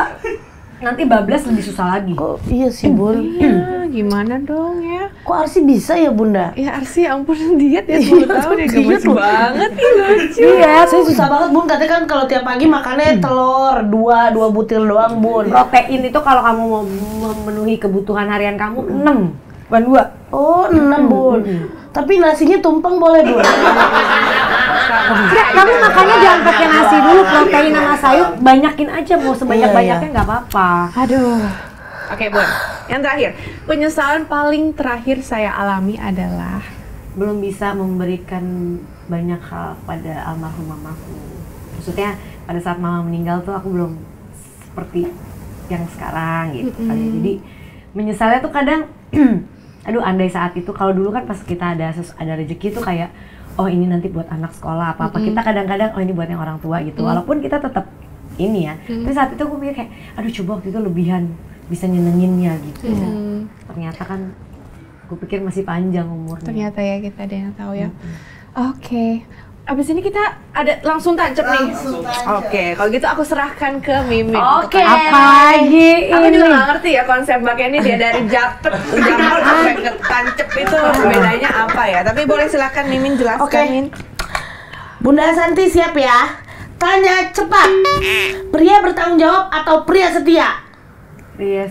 Nanti bablas lebih susah lagi.
Kok iya sih Bun?
Iya, gimana dong ya?
Kok Arsi bisa ya Bunda?
Ya Arsi, ampun diet ya 10 tahun ya gemes banget nih lucu.
Iya, saya susah banget Bun. Katanya kan kalau tiap pagi makannya telur 2 butir doang Bun.
Protein itu kalau kamu mau memenuhi kebutuhan harian kamu 6, bukan 2.
Oh 6 Bun. Tapi nasinya tumpeng boleh Bun?
Enggak, kamu makannya jangan pakai nasi dulu, protein sama sayur banyakin aja, mau sebanyak-banyaknya nggak apa-apa.
Aduh. Oke Bun, yang terakhir, penyesalan paling terakhir saya alami adalah
belum bisa memberikan banyak hal pada almarhum mamaku. Maksudnya pada saat mama meninggal tuh aku belum seperti yang sekarang gitu kali. Jadi menyesalnya tuh kadang aduh andai saat itu, kalau dulu kan pas kita ada rezeki tuh kayak oh ini nanti buat anak sekolah apa-apa, kita kadang-kadang oh ini buat yang orang tua gitu, walaupun kita tetap ini ya, tapi saat itu aku mikir kayak aduh coba waktu itu lebihan bisa nyenenginnya gitu. Ternyata kan aku pikir masih panjang umurnya.
ternyata ya kita ada yang tahu ya. Oke. Abis ini kita ada langsung tancap nih. Oke, kalau gitu aku serahkan ke Mimin.
Oke.
Apa lagi
Aku
ini?
juga nggak ngerti ya konsep Mbak Kenny, dia dari japet, jambal sampai ke tancep itu bedanya apa ya? Tapi boleh silakan Mimin jelaskan.
Oke.
Min.
Bunda Santi siap ya? Tanya cepat. Pria bertanggung jawab atau pria setia?
Iya,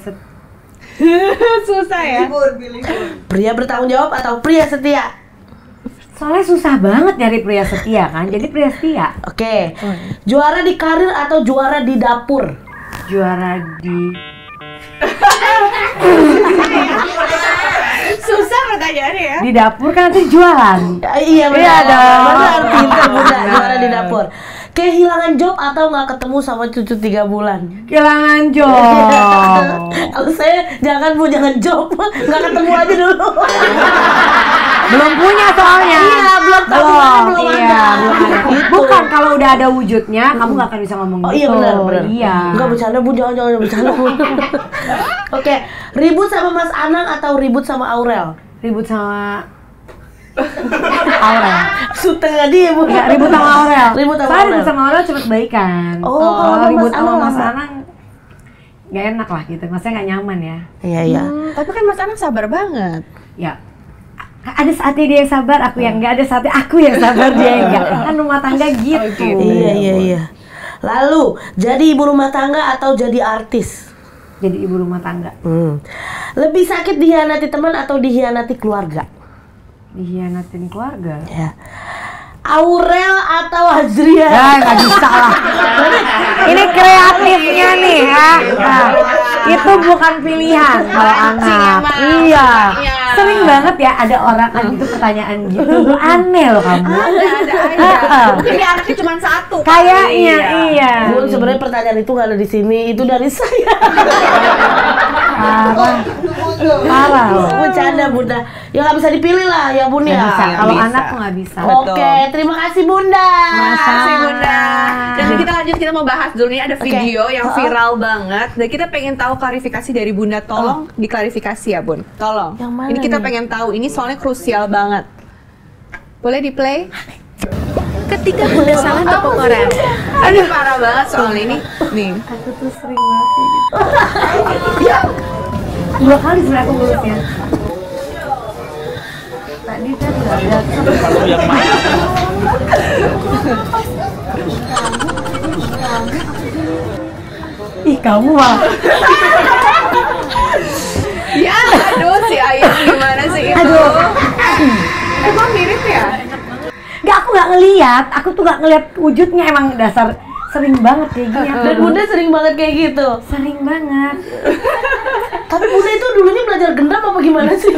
Susah ya.
Pria bertanggung jawab atau pria setia?
soalnya susah banget nyari pria setia kan, jadi pria setia.
Oke. Juara di karir atau juara di dapur?
Juara di
Susah pertanyaannya ya.
di dapur kan nanti jualan.
Iya benar.
Iya dong.
Benar, pintar Bunda. Juara di dapur. Kehilangan job atau nggak ketemu sama cucu 3 bulan?
Kehilangan job.
Kalau saya jangan job, nggak ketemu aja dulu.
Belum punya soalnya.
Iya, belum
belum
ada.
ada. Bukan kalau udah ada wujudnya, kamu nggak akan bisa ngomong
Oh
gitu.
iya benar.
Iya.
Enggak bercanda Bu, jangan bercanda Bu. Oke, ribut sama Mas Anang atau ribut sama Aurel?
Ribut sama Aurel.
Sutengnya dia Bu.
Enggak, ribut sama Aurel.
Ribut sama
Soalnya
Aurel.
ribut sama Aurel cuma kebaikan.
Oh,
kalau ribut
Mas
sama
Anang
Mas
apa?
Anang nggak enak lah gitu. Maksudnya nggak nyaman ya.
Iya.
Tapi kan Mas Anang sabar banget.
Ya. Ada saatnya dia yang sabar, aku yang enggak, ada saatnya aku yang sabar, dia yang enggak. Kan rumah tangga gitu.
Iya. Lalu, jadi ibu rumah tangga atau jadi artis?
Jadi ibu rumah tangga.
Lebih sakit dihianati teman atau dihianati keluarga?
Dihianatin keluarga.
Ya. Aurel atau Azria?
Ya nggak bisa lah. Ini kreatifnya nih ya. Nah, itu bukan pilihan kalau anak. Iya. Sering banget ya ada orang kan gitu pertanyaan gitu. Aneh loh kamu.
Ada aja. Mungkin dia anaknya cuma satu.
Kayaknya iya.
Bun, sebenarnya pertanyaan itu nggak ada di sini, itu dari saya.
Parah loh.
Bercanda Bunda. Ya nggak bisa dipilih lah ya Bun
Nggak
ya.
bisa. Kalau
bisa.
anak tuh nggak bisa.
Oke, terima kasih Bunda.
Makasih Bunda. Dan kita lanjut, kita mau bahas dulu nih, ada video yang viral banget. Dan kita pengen tahu klarifikasi dari Bunda. Tolong diklarifikasi ya Bun. Tolong.
Yang mana
Ini kita
nih?
pengen tahu. Ini soalnya krusial banget. Boleh di play?
Ketika Bunda salah tepuk orang.
Aduh, parah banget soal ini. Nih.
Aku tuh sering banget kayak gitu. 2 kali sebenarnya aku mulutnya. Tadi kan nggak ada. Ih, kamu mah.
Ya, aduh si Ayah gimana sih itu?
Aduh.
Emang mirip ya?
Nggak, aku nggak ngeliat. Aku tuh nggak ngeliat wujudnya, emang dasar sering banget kayak gini.
Dan Bunda sering banget kayak gitu.
Sering banget.
Tapi Bunda itu dulunya belajar gendam apa gimana sih?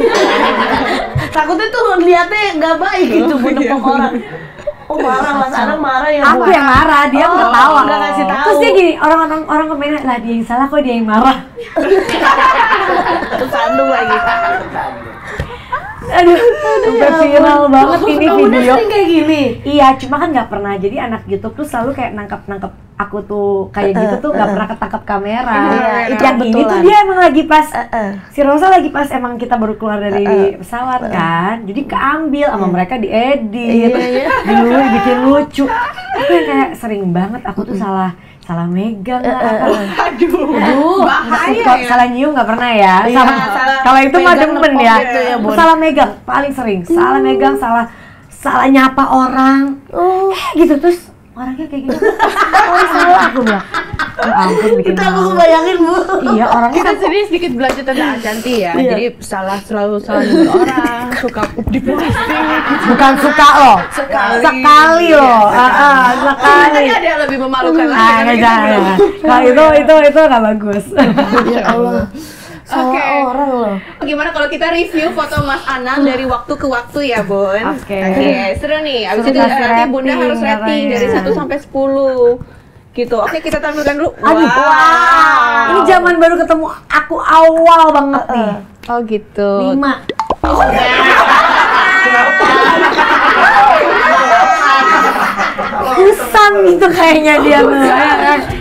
Takutnya tuh liatnya nggak baik gitu Bunda orang. Oh marah, Mas Anang marah ya.
Aku yang marah, dia nggak tahu.
Nggak ngasih tahu.
Terus dia gini, orang komennya lah dia yang salah, kok dia yang marah.
Terus sandung lagi.
Aduh, udah viral banget ini
Bunda
video.
sering kayak gini.
Iya, cuma kan nggak pernah. Jadi anak YouTube tuh selalu kayak nangkep aku tuh kayak gitu tuh nggak pernah ketangkap kamera.
Iya, itu
yang ini tuh
kebetulan.
dia emang lagi pas si Rosa lagi pas emang kita baru keluar dari pesawat kan. Jadi keambil sama mereka diedit, bikin lucu. Itu yang kayak sering banget aku tuh salah megang lah. Aduh,
bahaya ya.
Salah nyium nggak pernah ya.
salah
Kalau itu mah
pegang
demen
lepok
ya.
gitu ya, Bun.
Salah megang paling sering. Salah megang, salah nyapa orang. Gitu terus orangnya kayak gitu. Oh, salah aku bilang. Ya ampun, bikin
Kita aku
malu.
bayangin Bu.
Iya, orangnya
Kita
kan
sendiri sedikit belajar tentang Ashanti ya. Jadi selalu salah nyuruh orang, suka di plastik.
bukan suka loh.
Sekali.
Sekali loh. Sekali.
Tadi ada yang lebih memalukan lagi.
Ah,
kan
nggak
itu,
jangan.
Bun.
Kalau itu nggak bagus.
Ya Allah. Salah
Oke.
orang loh.
Gimana kalau kita review foto Mas Anang dari waktu ke waktu ya, Bun?
Oke.
Seru nih. Abis
Seru
itu
kasih
nanti Bunda
rating
harus rating
katanya.
dari 1 sampai 10. Gitu. Oke, kita tampilkan dulu.
Aduh, ini zaman baru ketemu aku awal banget nih.
Oh gitu.
5. Kusam gitu kayaknya dia tuh.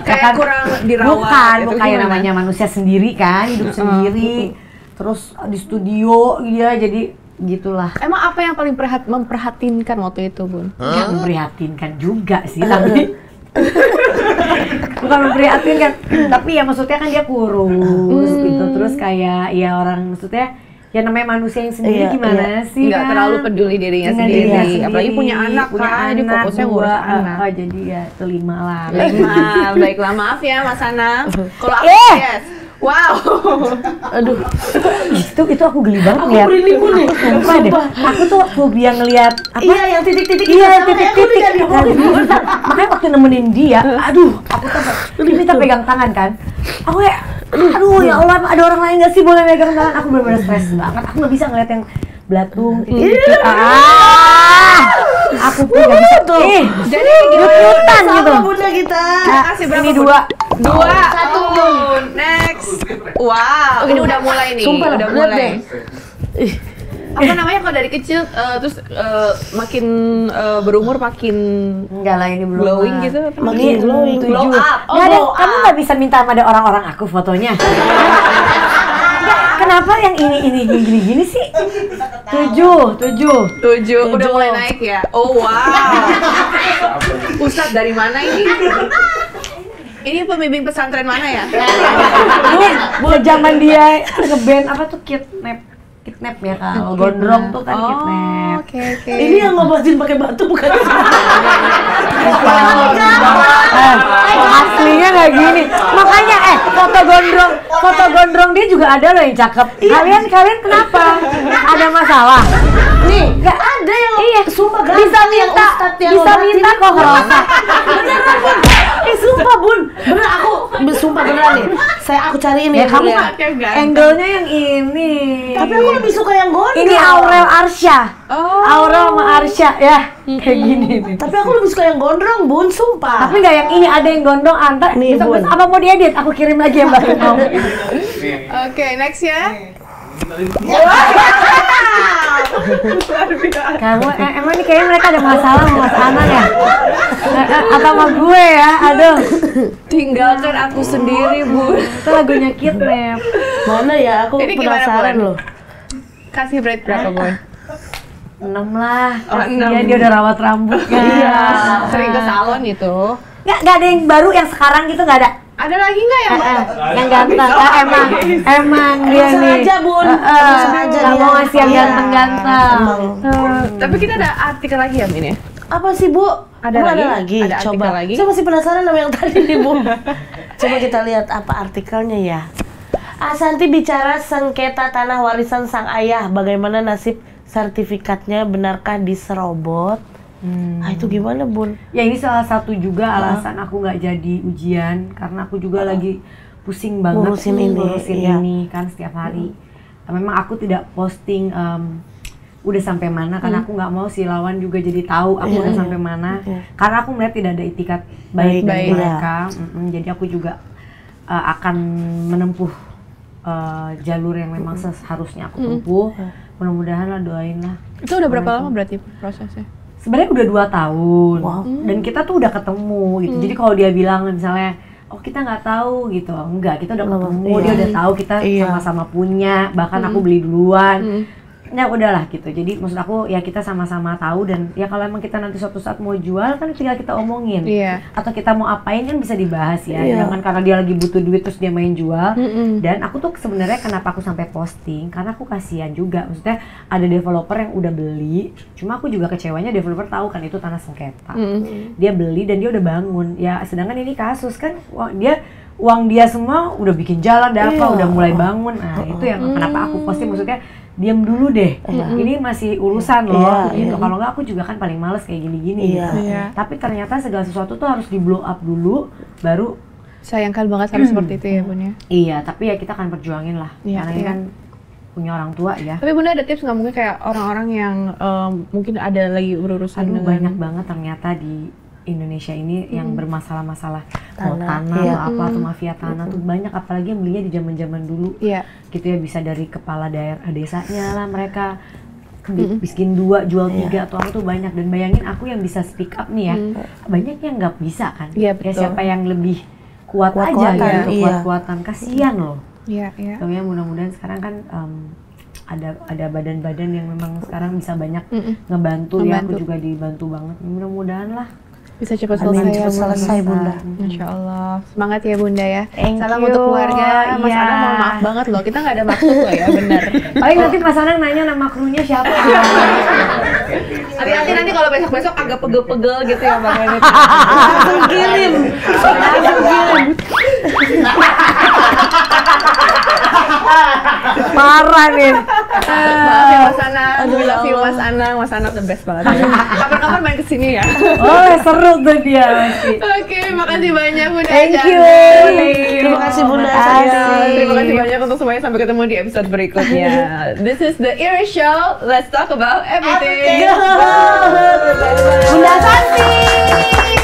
Kayak kurang dirawat
Bukan,
gitu,
bukan yang
gimana?
namanya manusia sendiri kan, hidup sendiri. Terus di studio dia jadi gitulah.
Emang apa yang paling memperhatinkan waktu itu, Bun?
Ya memprihatinkan juga sih, tapi bukan memprihatinkan, tapi ya maksudnya kan dia kurus gitu, terus kayak ya orang maksudnya ya namanya manusia yang sendiri
Iya,
gimana sih
Nggak
kan?
terlalu peduli dirinya
Dengan
sendiri.
dirinya sendiri.
Apalagi punya anak
punya
kan, jadi
anak,
fokusnya ngurus
2,
anak.
jadi ya kelima lah.
Baiklah, maaf ya Mas Anang. Kalau aku yes. Wow.
Aduh.
Itu aku geli banget
Aku
ngeliat.
merinding pun nih.
Sumpah deh. Aku tuh fobia ngeliat apa?
Iya, yang titik-titik itu
Iya,
sama kayak aku
titik-titik.
juga.
Makanya waktu nemenin dia, aduh, aku tuh minta pegang tangan kan. Aku kayak, aduh ya Allah, ada orang lain nggak sih boleh megang tangan? Aku bener-bener stres banget. Aku nggak bisa ngeliat yang belatung, titik-titik. Aku tuh nggak bisa tuh.
Jadi gimana?
Lutan gitu.
Sama Bunda kita.
Kasih berapa,
Ini
Bun?
2.
2. 1. Next. Wow. Ini udah mulai nih.
Sumpah,
udah
lihat
mulai.
deh.
Apa namanya kalau dari kecil terus makin berumur makin
Enggak lah, ini belum.
glowing
lah.
gitu apa?
Makin glowing.
Glow up.
Nggak ada, kamu nggak bisa minta sama ada orang-orang aku fotonya. Nggak, kenapa yang ini gini sih? 7.
7. Udah mulai naik ya. Oh wow. Ustadz dari mana ini? Ini pembimbing pesantren mana ya?
Ini zaman dia ngeband apa tuh kidnap ya, kalau gondrong tuh kan kidnap.
Oke.
Ini yang ngobatin pakai batu bukan?
Aslinya nggak gini. Makanya foto gondrong dia juga ada loh yang cakep. Kalian kenapa? Ada masalah?
Nih, nggak ada yang sumpah
Bisa minta kok Rosa.
Beneran Bun. Sumpah Bun. Bener aku sumpah beneran nih. Aku cari ini
Ya kamu
lihat.
angle-nya yang ini.
Tapi aku lebih suka yang gondrong.
Ini Aurel Arsya.
Oh.
Aurel sama Arsya ya. Kayak gini nih.
Tapi aku lebih suka yang gondrong Bun, sumpah.
Tapi nggak yang ini, ada yang gondrong antar.
Nih, Bun.
Apa mau diedit? Aku kirim lagi yang baru mau.
Oke, next ya.
Kamu emang nih kayaknya mereka ada masalah sama Mas Anang ya? Atau sama gue ya? Aduh.
Tinggalkan aku sendiri, Bun.
Itu lagunya Kidnap.
Mana ya? Aku
Ini gimana,
penasaran
Bun?
loh.
Kasih rate berapa, Bun?
6 lah.
Oh, 6.
Dia udah rawat rambut kan.
Iya, sering ke salon itu.
Nggak ada yang baru yang sekarang gitu, nggak ada.
Ada lagi nggak yang
Yang ganteng. Emang dia nih.
Sengaja bun, sengaja
nggak
dia.
mau ngasih yang
Iya.
ganteng-ganteng.
Tapi kita ada artikel lagi ya Min ya?
Apa sih Bu?
Ada
Emang
lagi?
Ada lagi.
Ada artikel
Coba.
lagi?
Saya masih penasaran sama yang tadi nih Bu. Coba kita lihat apa artikelnya ya. Asanti bicara sengketa tanah warisan sang ayah. Bagaimana nasib sertifikatnya, benarkah diserobot? Ah itu gimana Bun?
Ya ini salah satu juga alasan aku nggak jadi ujian, karena aku juga lagi pusing banget
Ngurusin ini,
ini kan setiap hari. Memang aku tidak posting udah sampai mana, karena aku nggak mau si lawan juga jadi tahu aku udah sampai mana, karena aku melihat tidak ada itikat baik dari mereka. Jadi aku juga akan menempuh jalur yang memang seharusnya aku tempuh. Mudah-mudahan lah, doain lah.
Itu udah berapa lama berarti prosesnya?
Sebenarnya udah 2 tahun, dan kita tuh udah ketemu gitu. Jadi kalau dia bilang misalnya, oh kita nggak tahu gitu, enggak, kita udah ketemu, dia udah tahu kita sama-sama punya, bahkan aku beli duluan. Ya udahlah gitu. Jadi maksud aku ya kita sama-sama tahu, dan ya kalau emang kita nanti suatu saat mau jual kan tinggal kita omongin. Atau kita mau apain kan bisa dibahas ya. Jangan karena dia lagi butuh duit terus dia main jual. Dan aku tuh sebenarnya kenapa aku sampai posting, karena aku kasihan juga. Maksudnya ada developer yang udah beli, cuma aku juga kecewanya developer tahu kan itu tanah sengketa. Dia beli dan dia udah bangun. Ya sedangkan ini kasus kan uang dia semua udah bikin jalan, udah mulai bangun. Nah, itu yang kenapa aku posting, maksudnya diam dulu deh, ini masih urusan loh, gitu. Kalau nggak aku juga kan paling males kayak gini-gini gitu. Tapi ternyata segala sesuatu tuh harus di blow up dulu, baru
sayangkan banget harus seperti itu ya Bun ya.
iya. Tapi ya kita akan perjuangin lah, karena ini kan punya orang tua ya.
Tapi Bunda ada tips nggak, mungkin kayak orang-orang yang mungkin ada lagi berurusan dengan
Banyak banget ternyata di Indonesia ini yang bermasalah-masalah tanah atau apa, atau mafia tanah tuh banyak, apalagi yang belinya di zaman-zaman dulu. Gitu ya, bisa dari kepala daerah desanya lah mereka bikin 2 jual 3 atau apa tuh banyak. Dan bayangin aku yang bisa speak up nih ya, banyak yang nggak bisa kan. Ya siapa yang lebih kuat aja gitu, kuat-kuatan, kasihan loh. Tapi ya mudah-mudahan sekarang kan ada badan-badan yang memang sekarang bisa banyak ngebantu ya. Aku juga dibantu banget, mudah-mudahan lah
bisa cepat
selesai Bunda.
Masya Allah, semangat ya Bunda ya. Salam
you.
untuk keluarga. Mas Anang mohon maaf banget loh, kita nggak ada maksud loh ya, benar.
Paling nanti Mas Anang nanya nama krunya siapa.
Hati-hati nanti kalau besok-besok agak pegel-pegel gitu ya Bang Renit.
Langsung kirim.
Parah nih.
Maaf ya Mas Anang, we love you Mas Anang. Mas Anang the best banget. Kapan-kapan main kesini ya.
Oh seru tuh dia pasti.
Oke, makasih banyak Bunda.
Thank you.
Terima kasih Bunda.
Terima kasih banyak untuk semuanya. Sampai ketemu di episode berikutnya. This is the Iris Show. Let's talk about everything.
Bunda Santi.